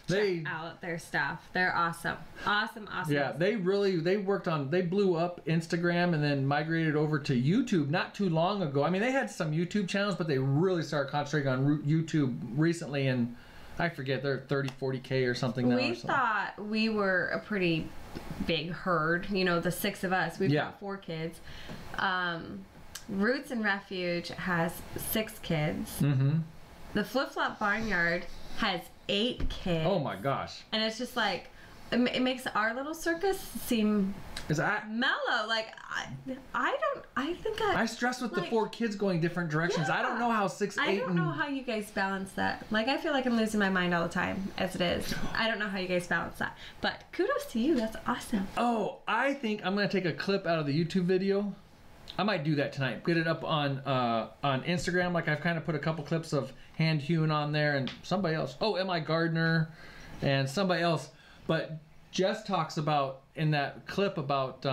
check out their stuff. They're awesome. Awesome. Yeah, they blew up Instagram and then migrated over to YouTube not too long ago. I mean, they had some YouTube channels, but they really started concentrating on YouTube recently, and I forget, they're 30, 40K or something now. We thought we were a pretty big herd, the 6 of us. We've got 4 kids. Roots and Refuge has 6 kids. Mm-hmm. The Flip Flop Barnyard has 8 kids. Oh my gosh. And it's just like, it makes our little circus seem mellow. Like, I stress with the 4 kids going different directions. Yeah. I don't know how 6, 8... I don't know how you guys balance that. Like, I feel like I'm losing my mind all the time, as it is. I don't know how you guys balance that. But kudos to you. That's awesome. Oh, I think I'm going to take a clip out of the YouTube video. I might do that tonight. Get it up on Instagram. Like, I've kind of put a couple clips of hand hewn on there, and somebody else. Oh, M.I. Gardner and somebody else. But Jess talks about in that clip about,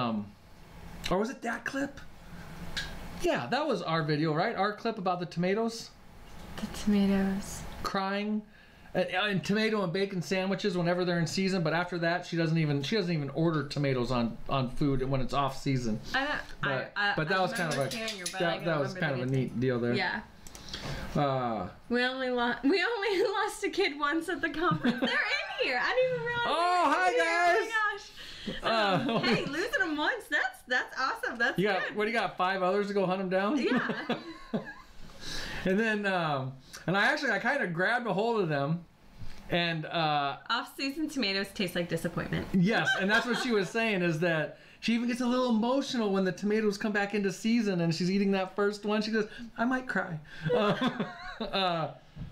or was it that clip? Yeah, that was our video, right? Our clip about the tomatoes. The tomatoes. Crying. And tomato and bacon sandwiches whenever they're in season, but after that she doesn't even order tomatoes on food when it's off season. But that was kind of a neat deal there. Yeah. We only lost a kid once at the conference. They're in here. I didn't even realize. Oh, hi guys. Oh my gosh. Hey, losing them once. That's awesome. That's good. What do you got? 5 others to go hunt them down? Yeah. And then, and I kind of grabbed a hold of them, and off-season tomatoes taste like disappointment. Yes, and that's what she was saying, is that she even gets a little emotional when the tomatoes come back into season, and she's eating that first one. She goes, "I might cry." What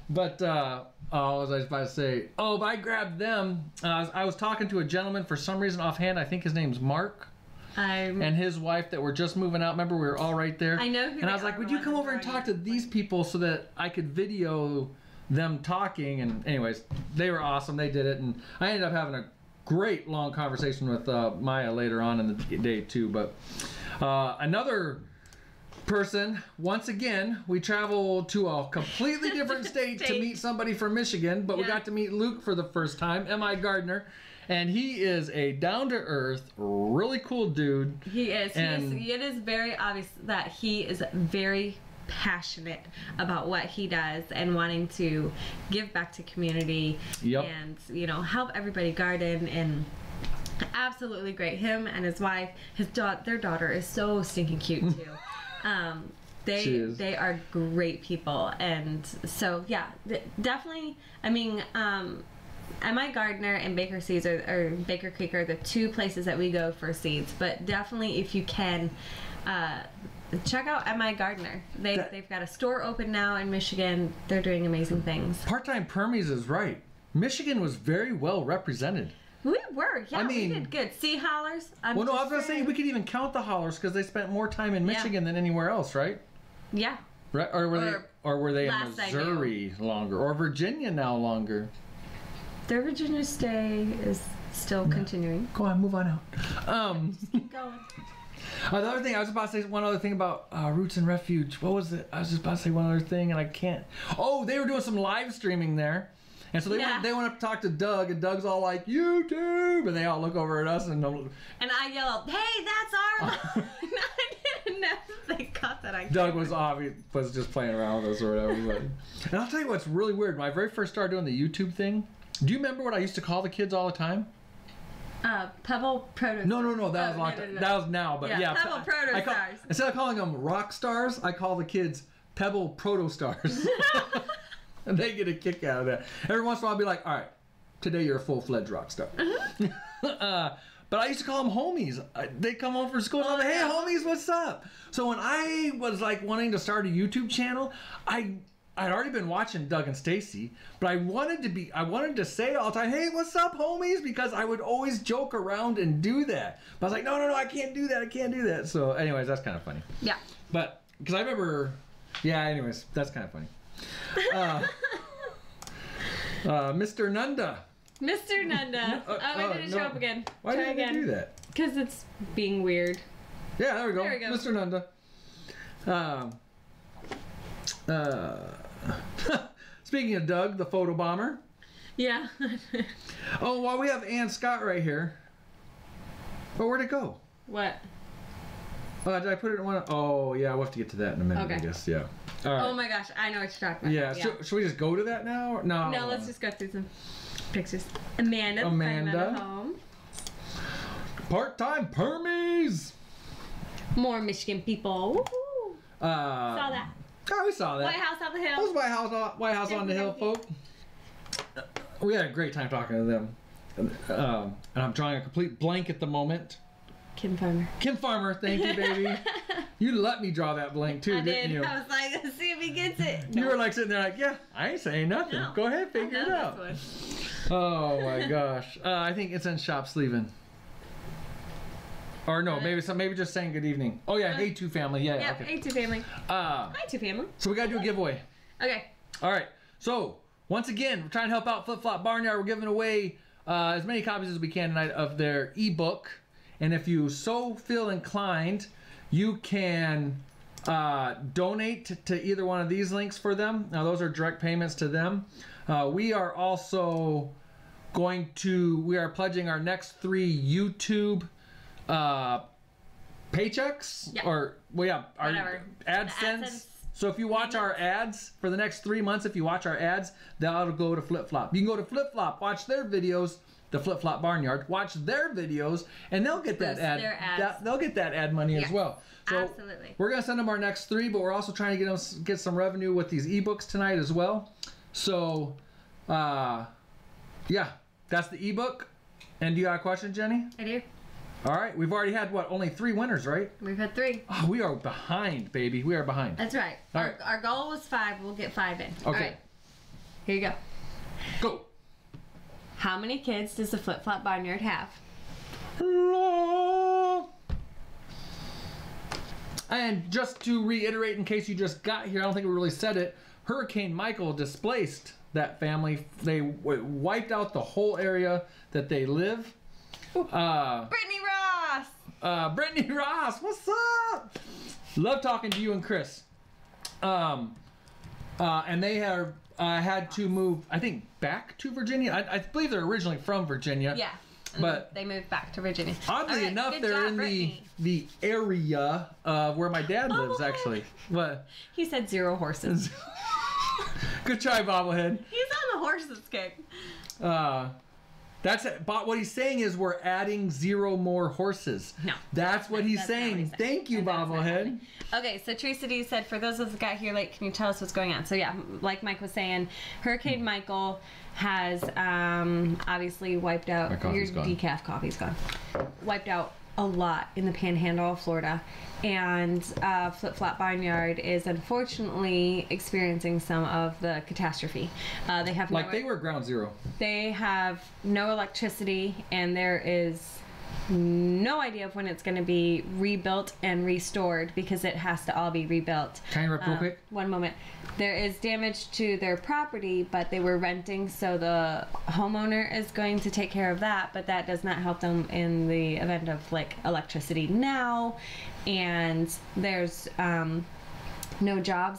was I about to say? Oh, but I grabbed them. I was talking to a gentleman for some reason offhand. I think his name's Mark. And his wife that were just moving out. Remember, we were all right there. I know who. And I was like, "Would you come over and talk to these people so that I could video them talking?" And anyways, they were awesome. They did it, and I ended up having a great long conversation with Maya later on in the day too. But another person, once again, we traveled to a completely different state to meet somebody from Michigan, but we got to meet Luke for the first time, M.I. Gardner. And he is a down-to-earth, really cool dude. He is. It is very obvious that he is very passionate about what he does and wanting to give back to community and, help everybody garden, and absolutely great. Him and his wife, their daughter is so stinking cute too. They are great people, and so definitely. I mean, M.I. Gardner and Baker Seeds or Baker Creek are the 2 places that we go for seeds. But definitely, if you can, check out M.I. Gardner. They've got a store open now in Michigan. They're doing amazing things. Part-time Permies is right. Michigan was very well represented. We were, yeah. I mean, we did good. Sea hollers. Well, no, I was gonna say we could even count the hollers because they spent more time in Michigan than anywhere else, right? Yeah. Right? Or were they in last I Missouri longer, or Virginia now longer? Their Virginia stay is still continuing. Go on, move on out. Keep going. The other thing, I was about to say one other thing about Roots and Refuge. What was it? I was just about to say one other thing, and I can't. Oh, they were doing some live streaming there. And so they went up to talk to Doug, and Doug's all like, YouTube! And they all look over at us, and I yelled, hey, that's our line! I didn't know if they caught that. Doug was just playing around with us or whatever. But. And I'll tell you what's really weird. When I very first started doing the YouTube thing, do you remember what I used to call the kids all the time? Pebble Proto. No. That was long time. That was now, but yeah. Pebble Proto Stars. Instead of calling them rock stars, I call the kids Pebble Proto Stars. And they get a kick out of that. Every once in a while I'll be like, all right, today you're a full-fledged rock star. But I used to call them homies. They come home from school and I'm like, hey homies, what's up? So when I was like wanting to start a YouTube channel, I'd already been watching Doug and Stacy, but I wanted to say all the time, hey, what's up, homies? Because I would always joke around and do that. But I was like, no, I can't do that. So anyways, that's kind of funny. Yeah. But, because I remember, anyways, that's kind of funny. Mr. Nunda. Mr. Nunda. Why did it show up again? Why did you do that? Because it's being weird. Yeah, there we go. There we go. Mr. Nunda. Speaking of Doug, the photo bomber. Yeah. Oh, well, we have Ann Scott right here. But where'd it go? What? Did I put it in one? Oh, yeah, we'll have to get to that in a minute, okay. I guess. Yeah. All right. Oh my gosh, I know what you're talking about. Yeah. Should we just go to that now? Or? No. No, let's just go through some pictures. Amanda. Home. Part-time permies. More Michigan people. Woo-hoo. Saw that. Oh, we saw that. White House on the Hill. That was White House on the Hill, folk. We had a great time talking to them. And I'm drawing a complete blank at the moment. Kim Farmer. Kim Farmer, thank you, baby. You let me draw that blank too, didn't you? I was like, let's see if he gets it. You were like sitting there like, yeah, I ain't saying nothing. No. Go ahead, figure it out. Oh my gosh. I think it's in shop sleeving. Or no, maybe just saying good evening. Oh yeah, hey two family. Yeah, okay. Hey two family. Hi two family. So we gotta do a giveaway. Okay. All right. So once again, we're trying to help out Flip Flop Barnyard. We're giving away as many copies as we can tonight of their ebook. And if you so feel inclined, you can donate to either one of these links for them. Now those are direct payments to them. We are also we are pledging our next 3 YouTube paychecks. Yep. Or, our AdSense. So if you watch our ads for the next 3 months, if you watch our ads, that'll go to Flip Flop. You can go to Flip Flop, watch their videos, the Flip Flop Barnyard, watch their videos, and they'll get that ad. They'll get that ad money as well. So absolutely. We're gonna send them our next 3, but we're also trying to get some revenue with these ebooks tonight as well. So, yeah, that's the ebook. And do you have a question, Jenny? I do. All right, we've already had only 3 winners, right? We've had 3. Oh, we are behind, baby. We are behind. That's right. Our goal was 5. We'll get 5 in. Okay. All right. Here you go. Go. How many kids does the Flip Flop Barnyard have? And just to reiterate, in case you just got here, I don't think we really said it, Hurricane Michael displaced that family. They wiped out the whole area that they live. Brittany Ross! Brittany Ross, what's up? Love talking to you and Chris. And they have had to move, I think, back to Virginia. I believe they're originally from Virginia. Yeah. But they moved back to Virginia. Oddly enough, they're in the area of where my dad lives, actually. What? He said 0 horses. Good try, Bobblehead. He's on the horses kick. That's it. But what he's saying is we're adding 0 more horses. No. That's what he's saying. Thank you, Bobblehead. Okay, so Teresa D said, for those of us that got here late, can you tell us what's going on? So yeah, like Mike was saying, Hurricane Michael has obviously wiped out, your decaf coffee's gone. Wiped out a lot in the Panhandle of Florida, and Flip Flop Barnyard is unfortunately experiencing some of the catastrophe. They have they were ground zero. They have no electricity, and there is no idea of when it's going to be rebuilt and restored, because it has to all be rebuilt. Can I interrupt real quick? One moment. There is damage to their property, but they were renting, so the homeowner is going to take care of that, but that does not help them in the event of like electricity now. And there's no jobs.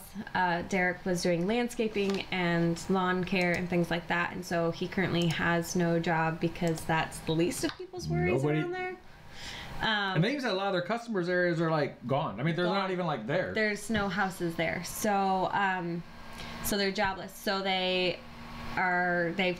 Derek was doing landscaping and lawn care and things like that, and so he currently has no job because that's the least of people's worries around there. And maybe a lot of their customers' areas are like gone. I mean, they're not even like there. There's no houses there, so so they're jobless. So they've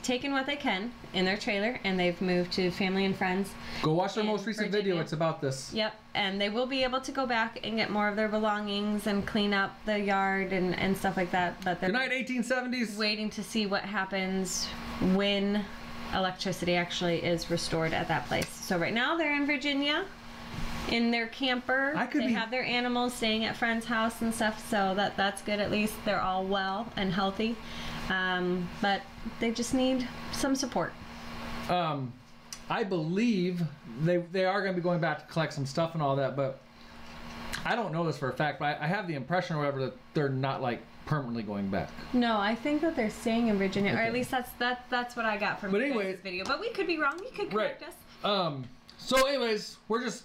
taken what they can in their trailer, and they've moved to family and friends. Go watch their most recent video. It's about this. Yep, and they will be able to go back and get more of their belongings and clean up the yard and stuff like that. But they're good night, 1870s. Waiting to see what happens when electricity actually is restored at that place. So right now they're in Virginia in their camper. They have their animals staying at friends' house and stuff, so that's good. At least they're all well and healthy. But they just need some support. I believe they are going to be going back to collect some stuff and all that, but I don't know this for a fact, but I have the impression or whatever that they're not like permanently going back. No, I think that they're staying in Virginia, or at least that's what I got from this video. But we could be wrong. You could correct us. So anyways, we're just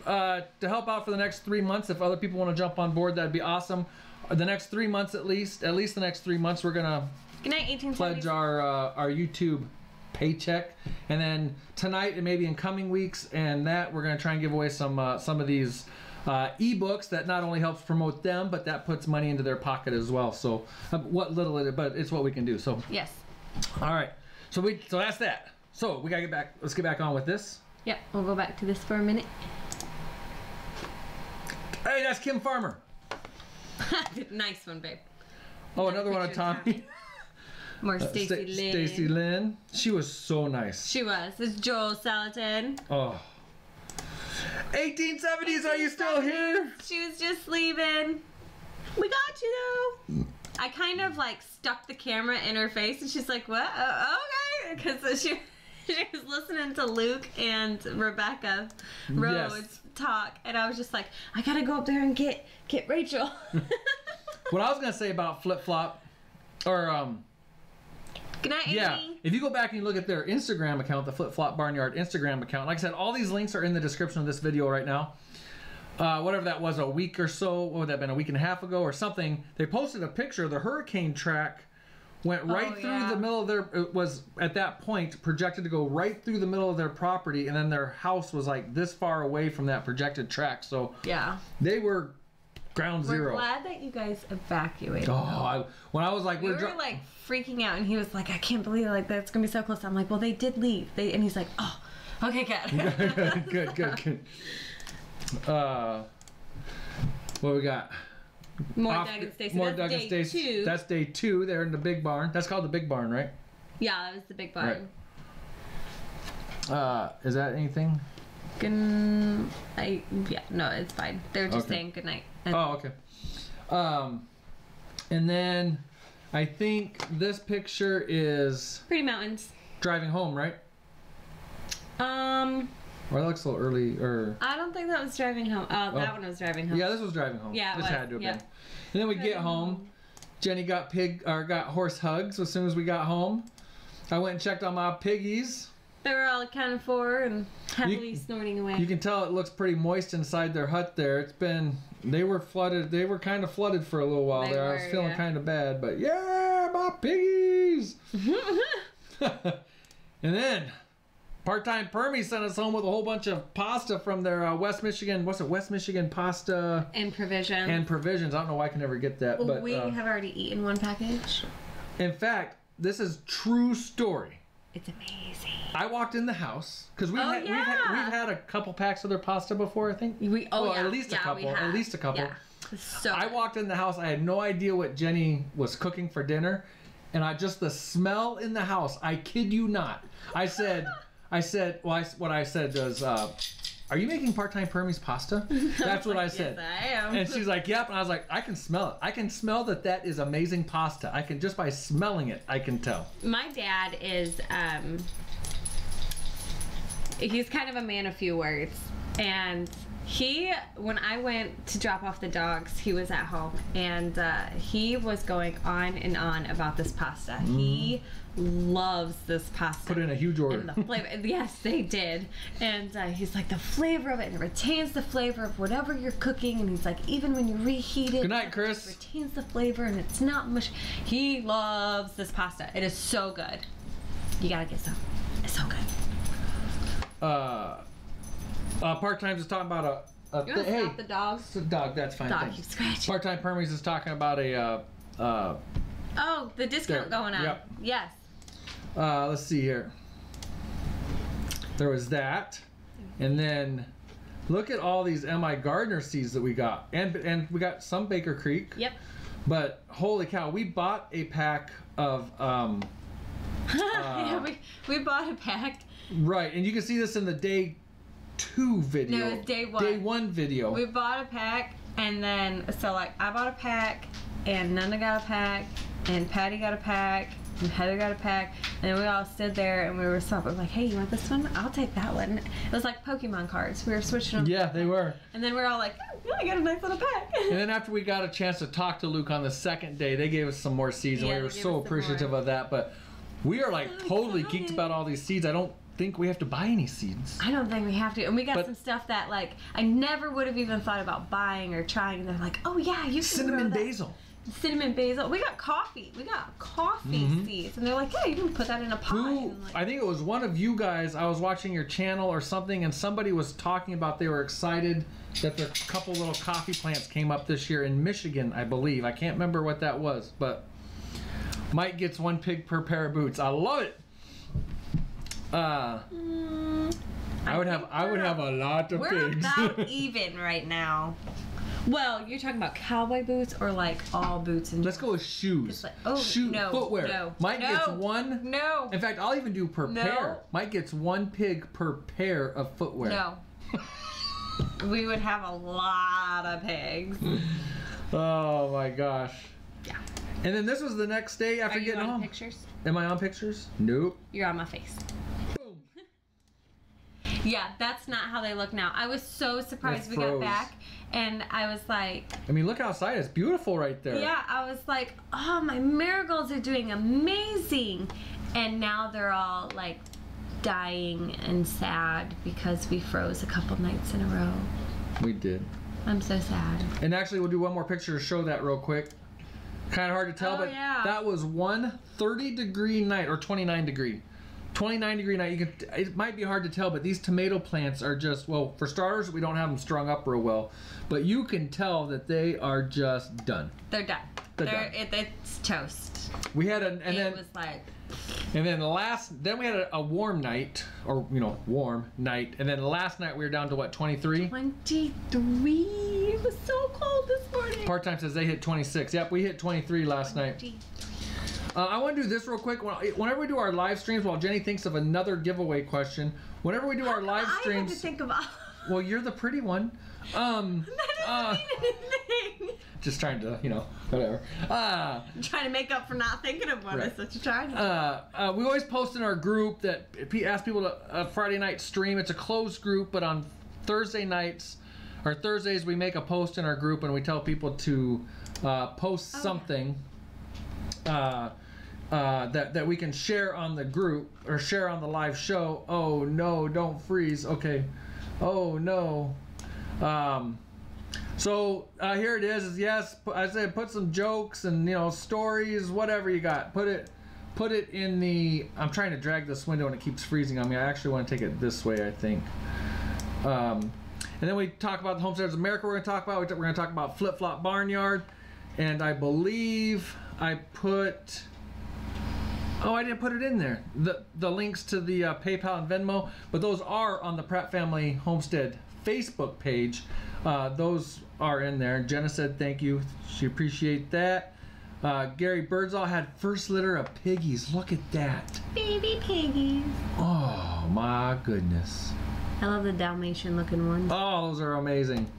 to help out for the next 3 months. If other people want to jump on board, that'd be awesome. The next 3 months at least the next 3 months, we're gonna pledge our YouTube paycheck, and then tonight and maybe in coming weeks and that we're gonna try and give away some of these ebooks that not only helps promote them, but that puts money into their pocket as well. So what little it is, but it's what we can do. So yes. All right. So that's that. So we gotta get back. Let's get back on with this. Yep. We'll go back to this for a minute. Hey, that's Kim Farmer. Nice one, babe. Oh, another one of Tommy. More Stacy Lynn. Stacy Lynn. She was so nice. She was. It's Joel Salatin. Oh. 1870s, are you still here? She was just leaving. We got you though. I kind of like stuck the camera in her face, and she's like, "What? Okay," because she was listening to Luke and Rebecca Rhodes talk, and I was just like, "I gotta go up there and get Rachel." What I was gonna say about Flip Flop, or Good night, Amy. If you go back and you look at their Instagram account, the Flip Flop Barnyard Instagram account, like I said, all these links are in the description of this video right now. Whatever that was, a week or so, what would that have been, a week and a half ago or something, they posted a picture of the hurricane track went right through the middle of their, it was at that point projected to go right through the middle of their property, and then their house was like this far away from that projected track. So yeah, they were ground zero. We're glad that you guys evacuated. When I was like, we were like freaking out, and he was like, I can't believe like that's gonna be so close. I'm like, well, they did leave. And he's like, oh, okay, good. good. What we got? More Doug and Stacy. More Doug and Stacy. That's day 2. They're in the big barn. That's called the big barn, right? Yeah, that was the big barn. Right. Is that anything? Yeah, no, it's fine. They're just saying good night. Oh, okay. And then I think this picture is Pretty Mountains. Driving home, right? Or that looks a little early, or I don't think that was Driving Home. That one was Driving Home. Yeah, this was Driving Home. Yeah, this had to have been. And then we get home. Jenny got horse hugs as soon as we got home. I went and checked on my piggies. They were all accounted for and happily snorting away. You can tell it looks pretty moist inside their hut there. They were flooded. They were kind of flooded for a little while there. I was feeling kind of bad, but yeah, my piggies. And then Part-Time Permy sent us home with a whole bunch of pasta from their West Michigan, West Michigan pasta? And provisions. I don't know why I can never get that. Well, but we have already eaten one package. In fact, this is true story. It's amazing. I walked in the house, because we've had a couple packs of their pasta before, I think. At least a couple. At least a couple. Yeah. So I walked in the house. I had no idea what Jenny was cooking for dinner. And the smell in the house, I kid you not. What I said was, are you making part-time Permies pasta? That's what I said. Yes, I am. And she's like, yep. And I was like, I can smell it. I can smell that is amazing pasta. I can, just by smelling it, I can tell. My dad is, he's kind of a man of few words. And when I went to drop off the dogs, he was at home. And he was going on and on about this pasta. He loves this pasta. Put in a huge order. And the flavor, yes, they did. And he's like, the flavor of it, it retains the flavor of whatever you're cooking. And he's like, even when you reheat it, Good night, Chris. it retains the flavor and it's not mush. He loves this pasta. It is so good. You gotta get some. It's so good. Part-time is talking about You wanna hey, stop the dogs? it's a dog. That's fine. Dog thanks. keeps scratching. Part-time Permies is talking about a. Oh, the discount There. going on. Yep. Yes. Let's see here. There was that, and then look at all these MI Gardner seeds that we got, and we got some Baker Creek. Yep. But holy cow, we bought a pack of Yeah, we bought a pack. right, and you can see this in the day 2 video. No, it's day 1. Day 1 video. We bought a pack, and then so like I bought a pack, and Nunda got a pack, and Patty got a pack, and Heather got a pack, and then we all stood there and we were like, hey, you want this one? I'll take that one. It was like Pokemon cards. We were switching them. Yeah, they were. And then we were all like, oh, I got a nice little pack. And then after we got a chance to talk to Luke on the second day, they gave us some more seeds, and Yeah, we were they gave so us some appreciative more. of that. But we are like totally geeked excited. about all these seeds. I don't think we have to buy any seeds. I don't think we have to. And we got But- some stuff that like I never would have even thought about buying or trying. And they're like, oh yeah, you can Cinnamon grow that. basil. Cinnamon basil. We got coffee. We got coffee seeds. And they're like, yeah, you can put that in a pot. Who? And like, I think it was one of you guys. I was watching your channel or something, and somebody was talking about they were excited that their couple little coffee plants came up this year in Michigan, I believe. I can't remember what that was, but Mike gets 1 pig per pair of boots. I love it. I would have a lot of we're pigs. about even right now. Well, you're talking about cowboy boots or like all boots and Let's go with shoes. It's like- oh, no, footwear. no, Mike gets no, 1. No. In fact, I'll even do per No. pair. Mike gets 1 pig per pair of footwear. No. We would have a lot of pigs. Oh my gosh. Yeah. And then this was the next day after Are you getting on home. pictures? Am I on pictures? Nope. You're on my face. Boom. Yeah, that's not how they look now. I was so surprised It we got froze. back, and I was like, I mean, look outside. It's beautiful right there. yeah, I was like, oh, my marigolds are doing amazing. And now they're all like dying and sad because we froze a couple nights in a row. We did. I'm so sad. And actually, we'll do one more picture to show that real quick. Kind of hard to tell, Oh, but yeah. that was one 30-degree night, or 29-degree. 29-degree night. It might be hard to tell, but these tomato plants are just, well, for starters, we don't have them strung up real well, but you can tell that they are just done. They're done. They're done. It's toast. We had then we had a warm night, or warm night, and then last night we were down to what, 23? 23. It was so cold this morning. Part-time says they hit 26. Yep, we hit 23 last night. I want to do this real quick. Whenever we do our live streams, while Jenny thinks of another giveaway question, whenever we do our live I had streams, to think about. well, you're the pretty one. That doesn't mean anything. Just trying to, whatever. I'm trying to make up for not thinking of one. Right. That's what you're trying to. We always post in our group that ask people to Friday night stream. It's a closed group, but on Thursday nights or Thursdays we make a post in our group and we tell people to post something that we can share on the group or share on the live show. Oh no! Don't freeze. Okay. Oh no. So here it is. Yes, I said put some jokes and stories, whatever you got. Put it in the. I'm trying to drag this window and it keeps freezing on me. I actually want to take it this way, I think. And then we talk about the Homesteaders of America. We're going to talk about Flip Flop Barnyard, and I believe I put. Oh, I didn't put it in there. The links to the PayPal and Venmo, but those are on the Pratt Family Homestead Facebook page. Those are in there. Jenna said thank you. She appreciate that. Gary Birdsall had first litter of piggies. Look at that. Baby piggies. Oh my goodness. I love the Dalmatian looking ones. Oh, those are amazing.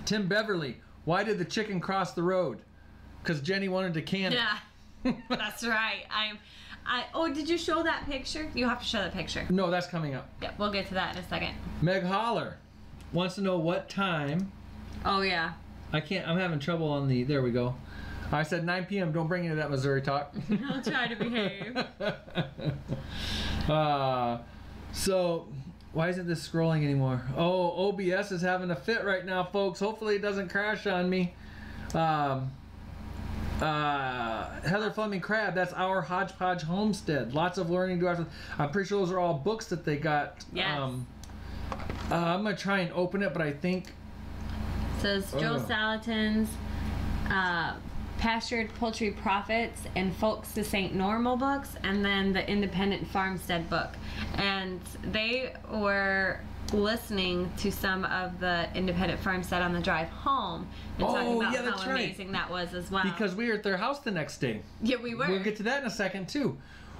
Tim Beverly, why did the chicken cross the road? Because Jenny wanted to can it. Yeah, that's right. Oh, did you show that picture? You have to show that picture. No, that's coming up. Yeah, we'll get to that in a second. Meg Holler wants to know what time. Oh, yeah. I'm having trouble on the, there we go. I said 9 p.m. Don't bring any of that Missouri talk. I'll try to behave. So, why isn't this scrolling anymore? Oh, OBS is having a fit right now, folks. Hopefully it doesn't crash on me. Heather Fleming Crab, that's our Hodgepodge Homestead. Lots of learning to have. I'm pretty sure those are all books that they got. Yes. I'm gonna try and open it, but I think. Says Joe Salatin's Pastured Poultry Profits and Folks This Ain't Normal books, and then the Independent Farmstead book. And they were listening to some of the Independent Farmstead on the drive home and talking about how amazing that was as well. Because we were at their house the next day. Yeah, we were. We'll get to that in a second too.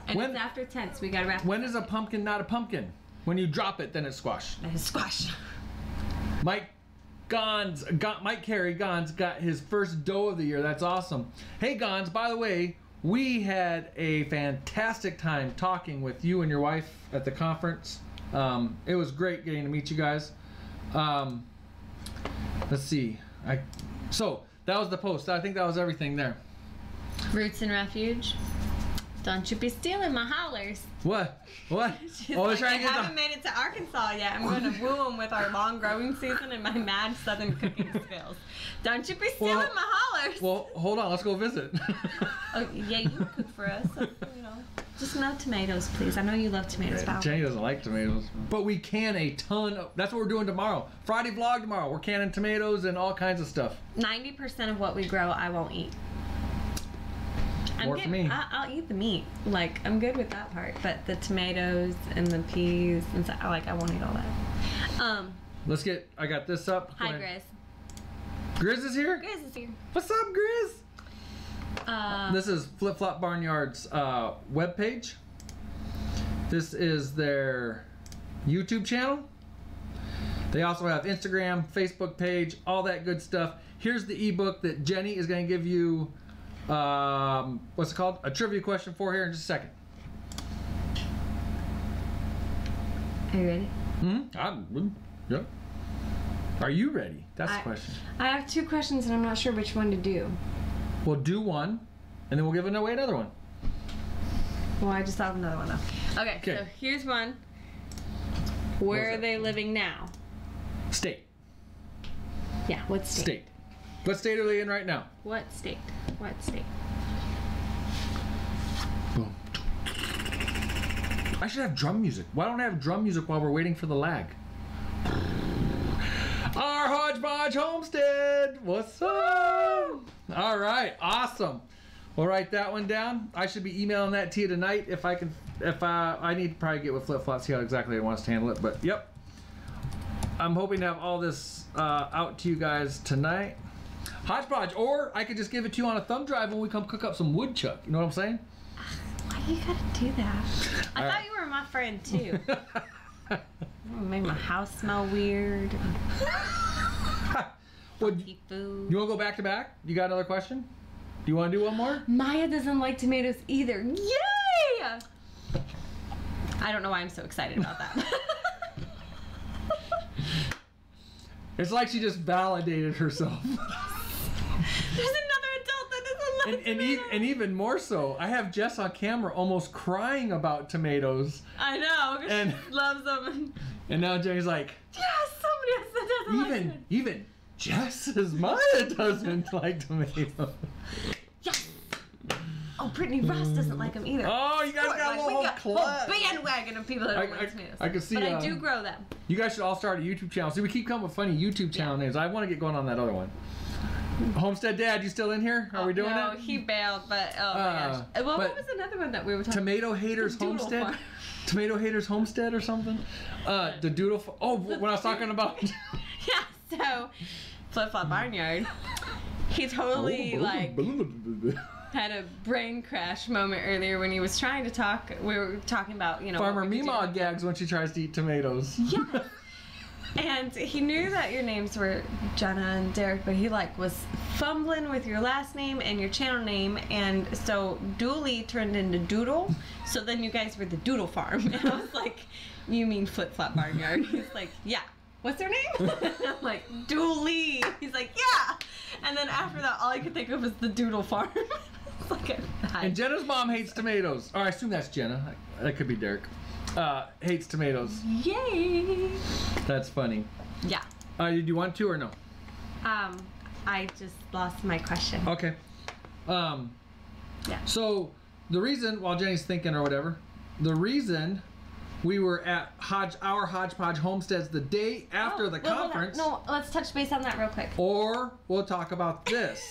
And it's after 10, so we gotta wrap. When is a pumpkin not a pumpkin? When you drop it, then it's squash. It's squash. Mike Carey Gons got his first doe of the year. That's awesome. Hey Gons, by the way, we had a fantastic time talking with you and your wife at the conference. It was great getting to meet you guys. Let's see. So that was the post. I think that was everything there. Roots and Refuge. Don't you be stealing my hollers. What? She's like, I haven't made it to Arkansas yet. I'm going to woo them with our long growing season and my mad southern cooking skills. Don't you be stealing my hollers. Well, hold on. Let's go visit. Oh, yeah, you can cook for us. So, just no tomatoes, please. I know you love tomatoes, pal. Jenny doesn't like tomatoes. But we can a ton of... That's what we're doing tomorrow. Friday vlog tomorrow. We're canning tomatoes and all kinds of stuff. 90% of what we grow, I won't eat. More for me. I'll eat the meat. Like, I'm good with that part. But the tomatoes and the peas and stuff, I won't eat all that. Let's get... I got this up. Hi, Grizz. Grizz is here? Grizz is here. What's up, Grizz? This is Flip Flop Barnyard's webpage. This is their YouTube channel. They also have Instagram, Facebook page, all that good stuff. Here's the ebook that Jenny is going to give you, what's it called? A trivia question for here in just a second. Are you ready? Yep. Are you ready? That's the question. I have 2 questions and I'm not sure which one to do. We'll do one, and then we'll give away another one. Well, I just thought of another one, though. Okay, so here's one. Where are they living now? State. Yeah, what state? State. What state are they in right now? What state? What state? Boom. I should have drum music. Why don't I have drum music while we're waiting for the lag? Our Hodgepodge Homestead! What's up? All right, awesome. We'll write that one down. I should be emailing that to you tonight if I can. I need to probably get with Flip Flop, see how exactly I want us to handle it. But yep, I'm hoping to have all this out to you guys tonight. Hodgepodge, or I could just give it to you on a thumb drive when we come cook up some woodchuck. You know what I'm saying? Why do you gotta do that? I thought you were my friend too. Make my house smell weird. Well, you want to go back to back? You got another question? Do you want to do one more? Maya doesn't like tomatoes either. Yay! I don't know why I'm so excited about that. It's like she just validated herself. There's another adult that doesn't like tomatoes. And even more so, I have Jess on camera almost crying about tomatoes. I know, because she loves them. And now Jenny's like, yes, somebody else that doesn't like tomatoes. Even Jess's Maya doesn't like tomatoes. Yes. Oh, Brittany Ross doesn't like them either. Oh, you guys got a whole club. Bandwagon of people that don't like tomatoes. I can see. But I do grow them. You guys should all start a YouTube channel. See, we keep coming with funny YouTube channel names. I want to get going on that other one. Homestead Dad, you still in here? Are we doing it? No, he bailed, but oh my gosh. Well, what was another one that we were talking about? Tomato Haters Homestead? Farm. Tomato Haters Homestead or something? The Doodle... Oh, when I was talking about... Yeah, so... Flip Flop Barnyard. He totally, like... had a brain crash moment earlier when he was trying to talk. We were talking about, you know, Farmer Meemaw gags when she tries to eat tomatoes. Yeah. And he knew that your names were Jenna and Derek, but he like was fumbling with your last name and your channel name, and so Dooley turned into Doodle. So then you guys were the Doodle Farm, and I was like, "You mean Flip Flop Barnyard?" He's like, "Yeah." What's their name? I'm like, Dooley. He's like, yeah. And then after that, all I could think of was the Doodle Farm. It's like and Jenna's mom hates tomatoes. Or I assume that's Jenna. That could be Derek. Hates tomatoes. Yay. That's funny. Yeah. Did you want to or no? I just lost my question. Okay. Yeah. So the reason, while Jenny's thinking or whatever, the reason we were at our Hodgepodge Homesteads the day after the conference. No, let's touch base on that real quick. Or we'll talk about this.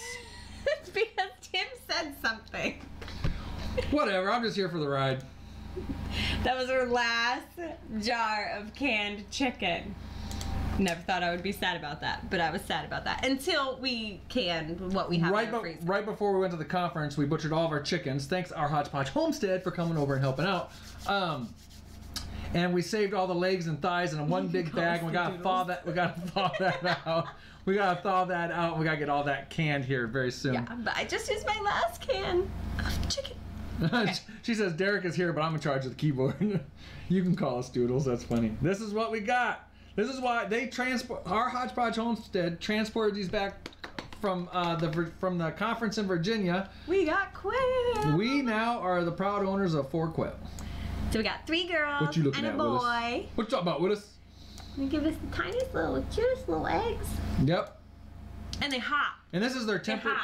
It's because Tim said something. Whatever, I'm just here for the ride. That was our last jar of canned chicken. Never thought I would be sad about that, but I was sad about that until we canned what we have in our freezer. Right before we went to the conference, we butchered all of our chickens. Thanks our Hodgepodge Homestead for coming over and helping out. And we saved all the legs and thighs in one big bag, and we gotta thaw that. We gotta thaw that out. We gotta thaw that out. We gotta get all that canned here very soon. Yeah, but I just used my last can of chicken. Okay. She says Derek is here, but I'm in charge of the keyboard. You can call us Doodles. That's funny. This is what we got. This is why they our Hodgepodge Homestead transported these back from the conference in Virginia. We got Quail. We now are the proud owners of 4 Quail. So we got 3 girls and a boy. Willis? What you talking about, Willis? They give us the tiniest little, cutest little eggs. Yep. And they hop. And this is their temper.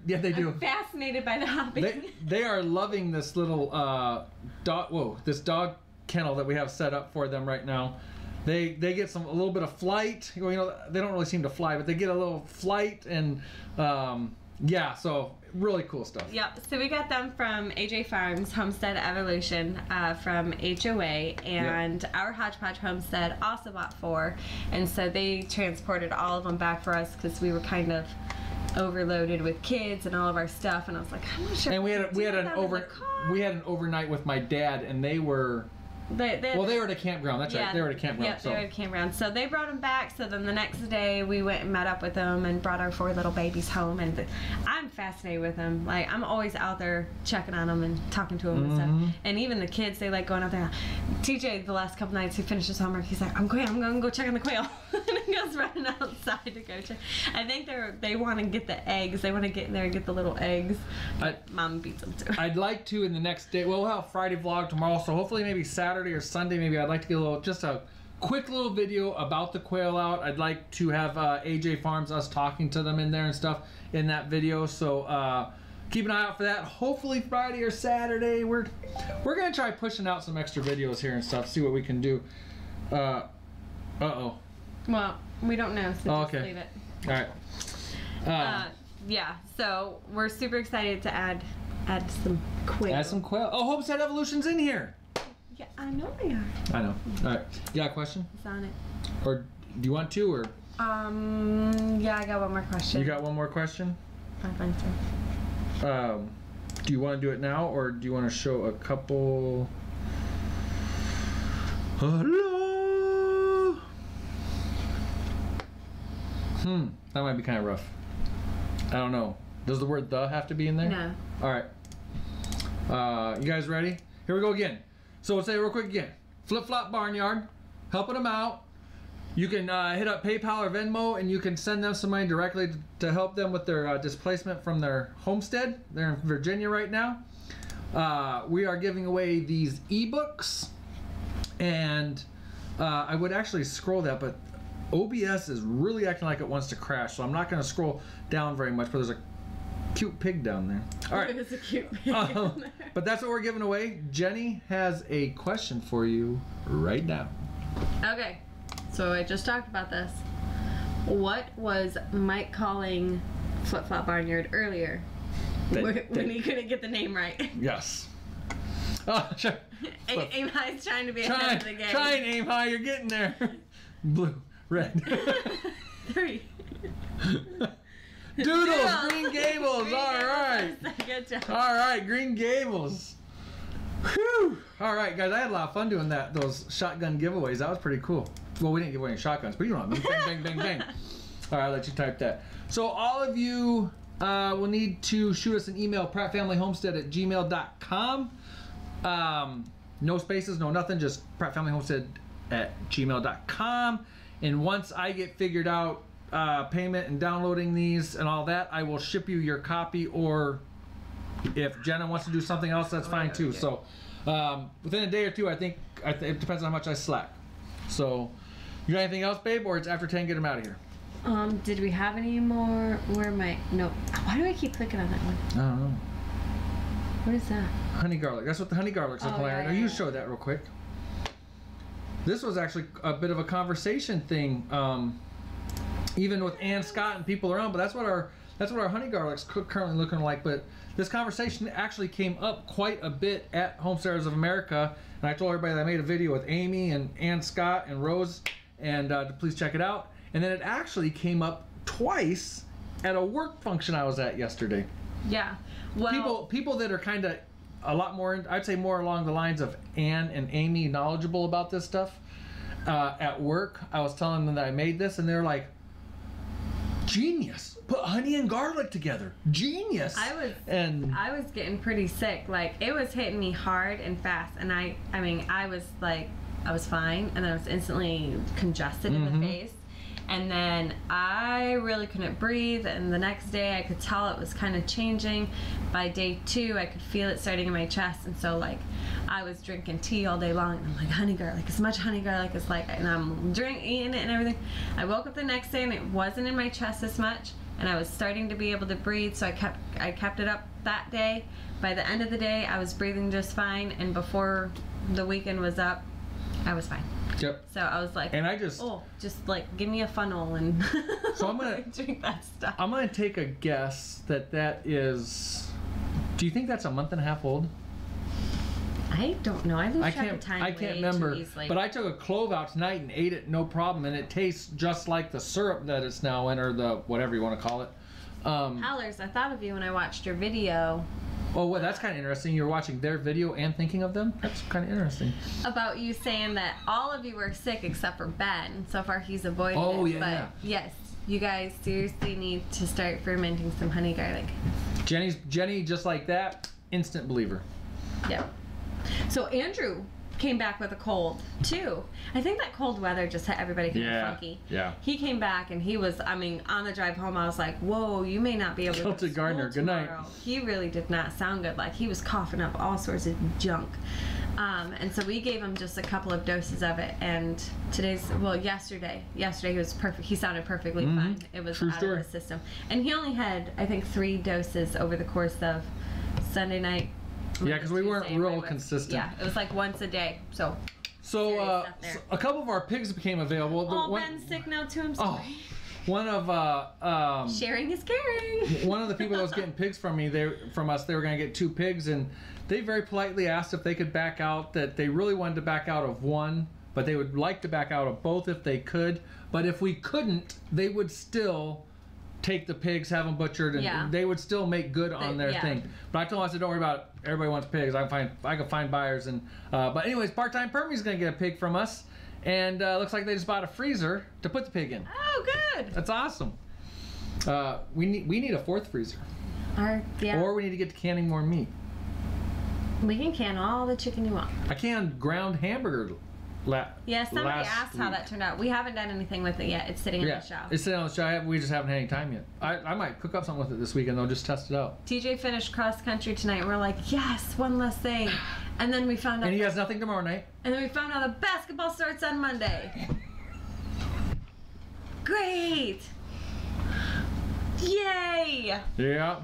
Yeah, they do. I'm fascinated by the hopping. They are loving this little this dog kennel that we have set up for them right now. They get a little bit of flight. You know, they don't really seem to fly, but they get a little flight, and yeah, so really cool stuff. Yep. So we got them from AJ Farms, Homestead Evolution, from HOA, and our Hodgepodge Homestead also bought 4, and so they transported all of them back for us because we were kind of overloaded with kids and all of our stuff, and I was like, I'm not sure. And we had an overnight with my dad, and they were. They were at a campground. That's right. They were at a campground. Yeah, they were at a campground. So they brought them back. So then the next day we went and met up with them and brought our 4 little babies home. And I'm fascinated with them. Like, I'm always out there checking on them and talking to them and stuff. And even the kids, they like going out there. TJ, the last couple nights, he finished his homework. He's like, I'm going to go check on the quail. And he goes running outside to go check. I think they want to get the eggs. They want to get in there and get the little eggs. But Mom beats them too. I'd like to in the next day. Well, we'll have a Friday vlog tomorrow. So hopefully maybe Saturday or Sunday, maybe I'd like to get just a quick little video about the quail out. I'd like to have AJ Farms, us talking to them in there and stuff in that video. So keep an eye out for that. Hopefully Friday or Saturday. We're gonna try pushing out some extra videos here and stuff. See what we can do. Uh-oh. Well, we don't know, so just leave it. All right. Yeah. So we're super excited to add some quail. Add some quail. Oh, Homestead Evolution's in here. Yeah, I know they are. I know. All right. You got a question? It's on it. Or do you want to, or? Yeah, I got one more question. You got one more question? I think so. Do you want to do it now, or do you want to show a couple? Hello. That might be kind of rough. I don't know. Does the word "the" have to be in there? No. All right. You guys ready? Here we go again. So we'll say it real quick again. Flip Flop Barnyard, helping them out. You can hit up PayPal or Venmo, and you can send them some money directly to help them with their displacement from their homestead. They're in Virginia right now. We are giving away these ebooks, and I would actually scroll that, but OBS is really acting like it wants to crash, so I'm not going to scroll down very much, but there's a cute pig down there. All right. It's a cute pig down there. But that's what we're giving away. Jenny has a question for you right now. Okay. So I just talked about this. What was Mike calling Flip Flop Barnyard earlier when he couldn't get the name right? Yes. Oh, sure. Aim high's trying to be ahead of the game. Try and aim high. You're getting there. Blue, red. 3. Doodles, Green Gables. All right. Good job. All right, Green Gables. Whew. All right, guys, I had a lot of fun doing those shotgun giveaways. That was pretty cool. Well, we didn't give away any shotguns, but you know what I mean. Bang, bang, bang, bang. All right, I'll let you type that. So all of you will need to shoot us an email, prattfamilyhomestead@gmail.com. No spaces, no nothing, just prattfamilyhomestead@gmail.com. And once I get figured out payment and downloading these and all that, I will ship you your copy, or if Jenna wants to do something else, that's fine too. So within a day or two, I think it depends on how much I slack. So you got anything else, babe, or it's after 10, get them out of here? Did we have any more? No. Why do I keep clicking on that one? I don't know. What is that? Honey garlic. That's what the honey garlic's playing right now. You show that real quick. This was actually a bit of a conversation thing, even with Ann Scott and people around. But that's what our honey garlic's currently looking like. But this conversation actually came up quite a bit at Homesteaders of America, and I told everybody that I made a video with Amy and Ann Scott and Rose, and to please check it out. And then it actually came up twice at a work function I was at yesterday. Yeah. Well, people that are kind of a lot more, I'd say more along the lines of Ann and Amy, knowledgeable about this stuff. At work, I was telling them that I made this, and they're like, genius. Put honey and garlic together. Genius. I was getting pretty sick. Like, it was hitting me hard and fast, and I was fine, and then I was instantly congested in the face. And then I really couldn't breathe, and the next day I could tell it was kind of changing. By day 2, I could feel it starting in my chest, and so like I was drinking tea all day long, and I'm like, honey garlic, as much honey garlic as like, and I'm eating it and everything. I woke up the next day and it wasn't in my chest as much, and I was starting to be able to breathe, so I kept it up that day. By the end of the day, I was breathing just fine, and before the weekend was up, I was fine. Yep. So I was like, and I just like give me a funnel and so I'm gonna drink that stuff. I'm gonna take a guess that is. Do you think that's a month and a half old? I don't know. I lose track of time. I can't remember. But I took a clove out tonight and ate it, no problem, and it tastes just like the syrup that it's now in, or the whatever you want to call it. Howlers, I thought of you when I watched your video. Oh, well, that's kind of interesting. You're watching their video and thinking of them? That's kind of interesting. About you saying that all of you were sick except for Ben. So far, he's avoided it. Oh, yeah. But yes, you guys seriously need to start fermenting some honey garlic. Jenny, just like that, instant believer. Yep. So Andrew came back with a cold too. I think that cold weather just hit everybody kind of funky. Yeah. He came back and he was, on the drive home, I was like, whoa, you may not be able to go to Gardner. Good night. He really did not sound good. Like, he was coughing up all sorts of junk. And so we gave him just a couple of doses of it, and yesterday he was perfect. He sounded perfectly fine. It was out of the system. And he only had, I think, 3 doses over the course of Sunday night. Yeah, because we weren't real consistent. Yeah, it was like once a day. So a couple of our pigs became available. Ben's sick now too. I'm sorry. One of sharing is caring. One of the people that was getting pigs from us, they were going to get 2 pigs, and they very politely asked if they could back out. That they really wanted to back out of one, but they would like to back out of both if they could. But if we couldn't, they would still take the pigs, have them butchered, and they would still make good on their thing. But I told them, I said, don't worry about it. Everybody wants pigs. I can find buyers. And but anyways, Part-Time Permie's going to get a pig from us, and looks like they just bought a freezer to put the pig in. Oh, good. That's awesome. We need a 4th freezer. Or we need to get to canning more meat. We can can all the chicken you want. I canned ground hamburger. Somebody asked how that turned out. We haven't done anything with it yet. It's sitting on the shelf. It's sitting on the shelf. We just haven't had any time yet. I might cook up something with it this weekend, though, just test it out. TJ finished cross country tonight, and we're like, yes, one less thing. And then we found out. And he has nothing tomorrow night. And then we found out the basketball starts on Monday. Great! Yay! Yeah.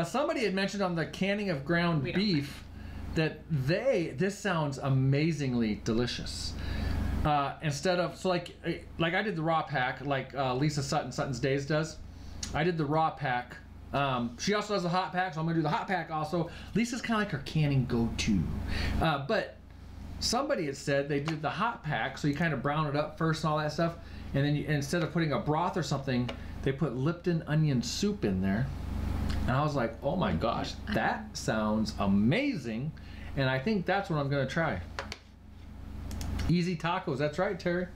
Somebody had mentioned on the canning of ground beef that this sounds amazingly delicious. Instead of, so like I did the raw pack, like Lisa Sutton's Days does. I did the raw pack. She also does the hot pack, so I'm gonna do the hot pack also. Lisa's kind of like her canning go-to. But somebody had said they did the hot pack, so you kind of brown it up first and all that stuff, and then instead of putting a broth or something, they put Lipton onion soup in there. And I was like, oh my gosh, that sounds amazing. And I think that's what I'm gonna try. Easy tacos, that's right, Terry.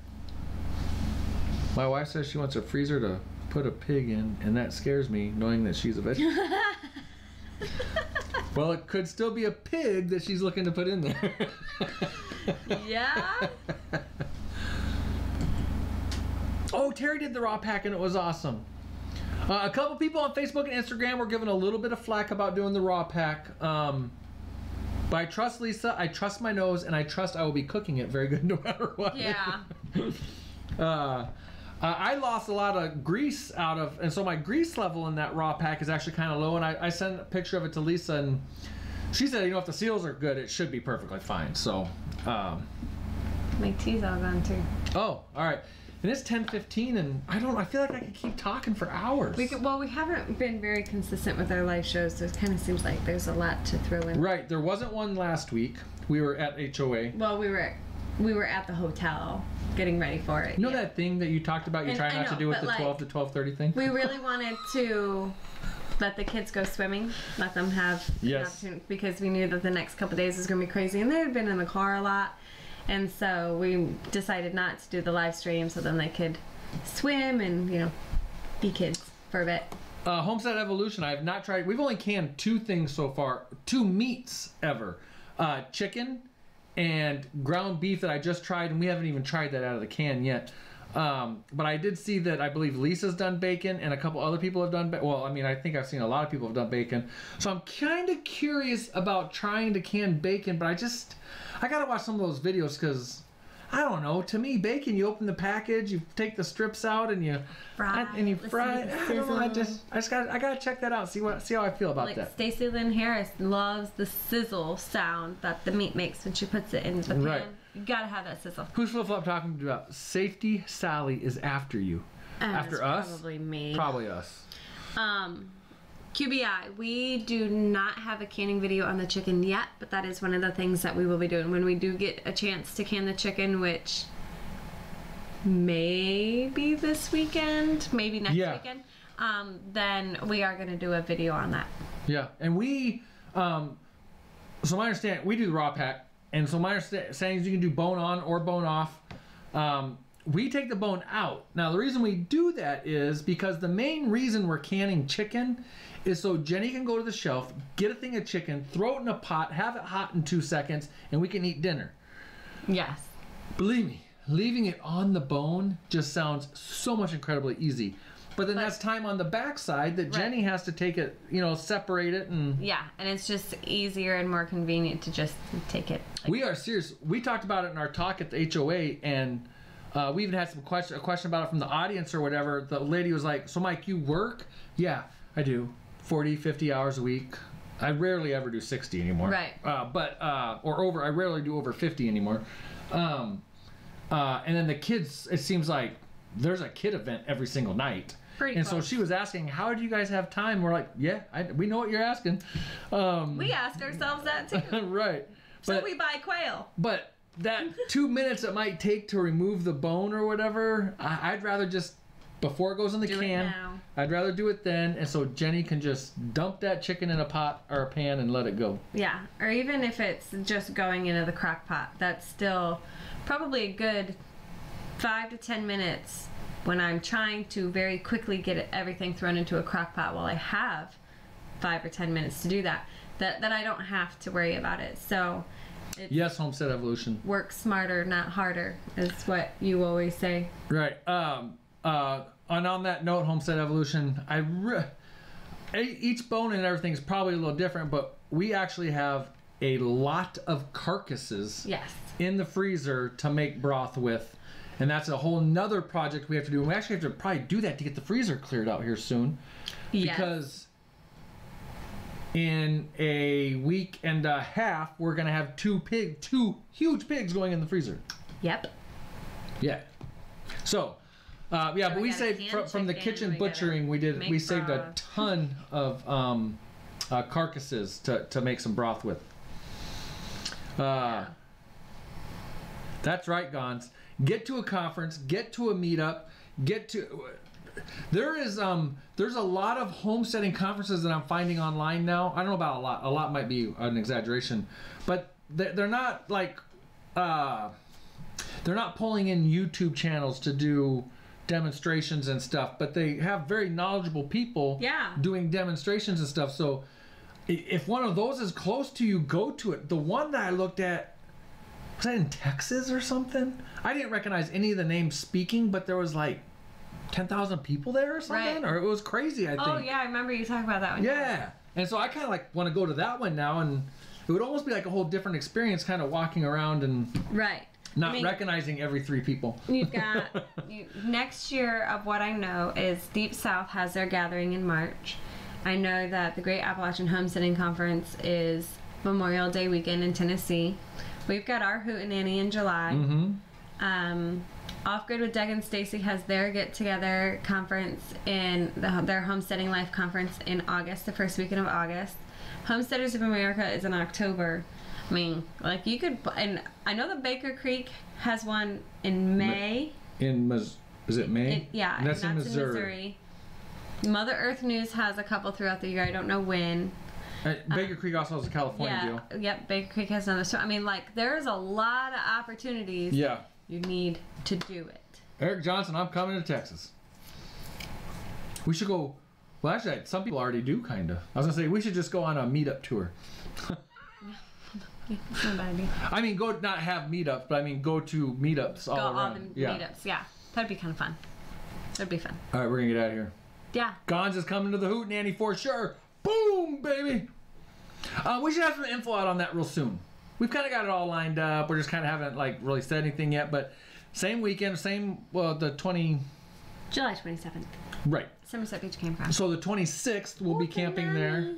My wife says she wants a freezer to put a pig in, and that scares me, knowing that she's a vegetarian. Well, it could still be a pig that she's looking to put in there. Yeah. Oh, Terry did the raw pack and it was awesome. A couple people on Facebook and Instagram were giving a little bit of flack about doing the raw pack. But I trust Lisa, I trust my nose, and I trust I will be cooking it very good no matter what. Yeah. I lost a lot of grease out of, and so my grease level in that raw pack is actually kind of low, and I sent a picture of it to Lisa, and she said, you know, if the seals are good, it should be perfectly fine. So, my tea's all gone too. oh, all right. And it's 10:15, and I feel like I could keep talking for hours. We haven't been very consistent with our live shows, so it kind of seems like there's a lot to throw in. Right, there wasn't one last week. We were at HOA. Well, we were at the hotel getting ready for it. You know that thing that you talked about you try not to do with the 12 to 12:30 thing? We really wanted to let the kids go swimming, let them have an opportunity, because we knew that the next couple of days was going to be crazy, and they had been in the car a lot. And so we decided not to do the live stream so then they could swim and, you know, be kids for a bit. Homestead Evolution, I have not tried. We've only canned 2 things so far. 2 meats ever. Chicken and ground beef that I just tried, and we haven't even tried that out of the can yet. But I did see that I believe Lisa's done bacon and a couple other people have done well, I mean, I think I've seen a lot of people have done bacon. So I'm kind of curious about trying to can bacon, but I gotta watch some of those videos because I don't know. To me, bacon, you open the package, you take the strips out, and you fry it. I don't know. I gotta check that out. See how I feel about that. Stacey Lynn Harris loves the sizzle sound that the meat makes when she puts it in the pan. Right. You gotta have that sizzle. Who's flip flop talking about? Safety Sally is after you. After us? Probably me. Probably us. QBI, we do not have a canning video on the chicken yet, but that is one of the things that we will be doing when we do get a chance to can the chicken, which maybe this weekend, maybe next weekend. Then we are going to do a video on that. Yeah, and we, so my understanding, we do the raw pack, and so my understanding is you can do bone on or bone off. We take the bone out. Now, the reason we do that is because the main reason we're canning chicken is so Jenny can go to the shelf, get a thing of chicken, throw it in a pot, have it hot in 2 seconds, and we can eat dinner. Yes. Believe me, leaving it on the bone just sounds so much incredibly easy. But then that's time on the backside that Jenny has to take it, you know, separate it and... Yeah, and it's just easier and more convenient to just take it. We are serious. We talked about it in our talk at the HOA, and we even had a question about it from the audience or whatever. The lady was like, so Mike, you work? Yeah, I do. 40, 50 hours a week. I rarely ever do 60 anymore. Right. I rarely do over 50 anymore. And then the kids, it seems like there's a kid event every single night. Pretty and close. So she was asking, how do you guys have time? We're like, yeah, we know what you're asking. We ask ourselves that too. Right. So we buy quail. But that 2 minutes it might take to remove the bone or whatever, I'd rather just, before it goes in the can, I'd rather do it then, and so Jenny can just dump that chicken in a pot or a pan and let it go. Yeah, or even if it's just going into the crock pot, that's still probably a good 5 to 10 minutes when I'm trying to very quickly get everything thrown into a crock pot while I have 5 or 10 minutes to do that I don't have to worry about it. So yes, Homestead Evolution. Work smarter, not harder, is what you always say. Right. And on that note, Homestead Evolution, each bone and everything is probably a little different, but we actually have a lot of carcasses in the freezer to make broth with. And that's a whole nother project we have to do. And we actually have to probably do that to get the freezer cleared out here soon. Yes. Because in a week and a half, we're going to have two huge pigs going in the freezer. Yep. Yeah. So, but we saved from the kitchen butchering. We saved a ton of carcasses to make some broth with. That's right, Gons. Get to a conference, get to a meetup, there's a lot of homesteading conferences that I'm finding online now. I don't know about a lot. A lot might be an exaggeration, but they're not like they're not pulling in YouTube channels to do demonstrations and stuff, but they have very knowledgeable people doing demonstrations and stuff. So if one of those is close to you, go to it. The one that I looked at, was that in Texas or something? I didn't recognize any of the names speaking, but there was like 10,000 people there or something, or it was crazy, I think. Oh yeah, I remember you talking about that one. Yeah, and so I kind of like want to go to that one now, and it would almost be like a whole different experience, kind of walking around and not recognizing every 3 people. You've got next year of what I know is Deep South has their gathering in March. I know that the Great Appalachian Homesteading Conference is Memorial Day weekend in Tennessee. We've got our Hootenanny in July. Off Grid with Doug and Stacy has their get together conference in their Homesteading Life conference in August, the first weekend of August. Homesteaders of America is in October. I mean, like you could, and I know that Baker Creek has one in May. Is it May? Yeah, and that's in Missouri. Mother Earth News has a couple throughout the year. I don't know when. Baker Creek also has a California deal. Yep, Baker Creek has another. So I mean, like there's a lot of opportunities. Yeah. You need to do it. Eric Johnson, I'm coming to Texas. We should go. Well, actually, some people already do, kind of. I was gonna say we should just go on a meetup tour. That's not a bad idea. I mean, go not have meetups, but I mean go to meetups all around. All the meetups, yeah. That'd be kind of fun. That'd be fun. All right, we're gonna get out of here. Yeah. Gons is coming to the Hootenanny for sure. Boom, baby. We should have some info out on that real soon. We've kind of got it all lined up. We're just kind of haven't like really said anything yet, but same weekend, the July 27th. Right. Somerset Beach Campground. So the 26th we'll be camping there.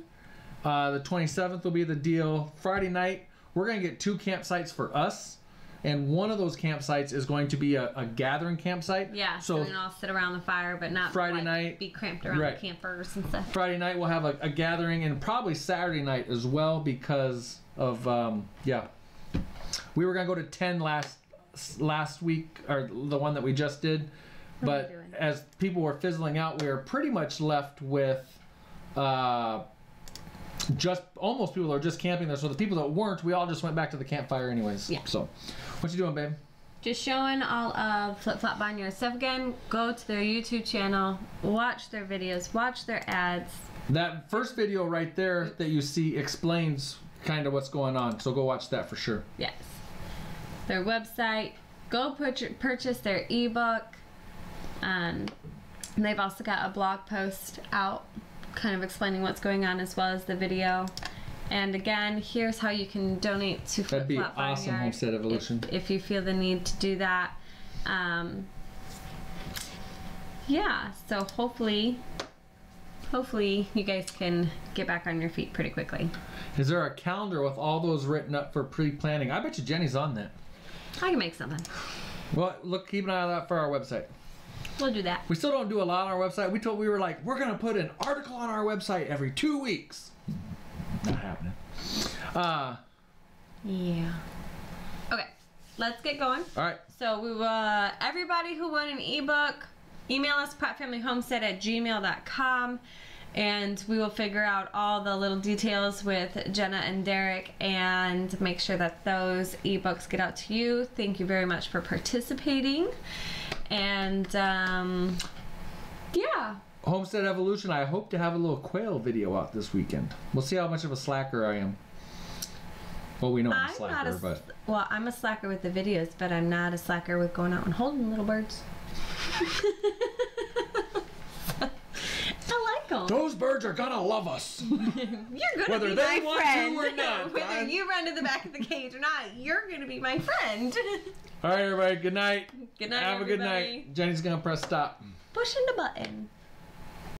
The 27th will be the deal. Friday night, we're going to get 2 campsites for us. And one of those campsites is going to be a gathering campsite. Yeah, so we can all sit around the fire, but not Friday night, be cramped around the campers and stuff. Friday night we'll have a gathering, and probably Saturday night as well because of, we were going to go to 10 last week, or the one that we just did. But as people were fizzling out, we were pretty much left with just almost people that are just camping there. So the people that weren't, we all just went back to the campfire anyways. Yeah. So, what you doing, babe? Just showing all of Flip Flop Barnyard stuff again. Go to their YouTube channel, watch their videos, watch their ads. That first video right there that you see explains kind of what's going on. So go watch that for sure. Yes. Their website. Go purchase their ebook. They've also got a blog post out kind of explaining what's going on as well as the video. And again, here's how you can donate to Flip Flop Barnyard. That'd be awesome, Homestead Evolution. If you feel the need to do that. Yeah, so hopefully you guys can get back on your feet pretty quickly. Is there a calendar with all those written up for pre-planning? I bet you Jenny's on that. I can make something. Well, keep an eye on that for our website. We'll do that. We still don't do a lot on our website. We were like, we're going to put an article on our website every 2 weeks. Not happening. Yeah. Okay, let's get going. All right. So we will, everybody who won an ebook, email us prattfamilyhomestead@gmail.com, and we will figure out all the little details with Jenna and Derek and make sure that those ebooks get out to you. Thank you very much for participating. And yeah. Homestead Evolution, I hope to have a little quail video out this weekend. We'll see how much of a slacker I am. Well, we know I'm a slacker, but... Well, I'm a slacker with the videos, but I'm not a slacker with going out and holding little birds. I like them. Those birds are gonna love us. You're gonna be my friend. Whether they want to or not. Whether you run to the back of the cage or not, you're gonna be my friend. All right, everybody. Good night. Good night, Have a good night. Jenny's gonna press stop. Pushing the button.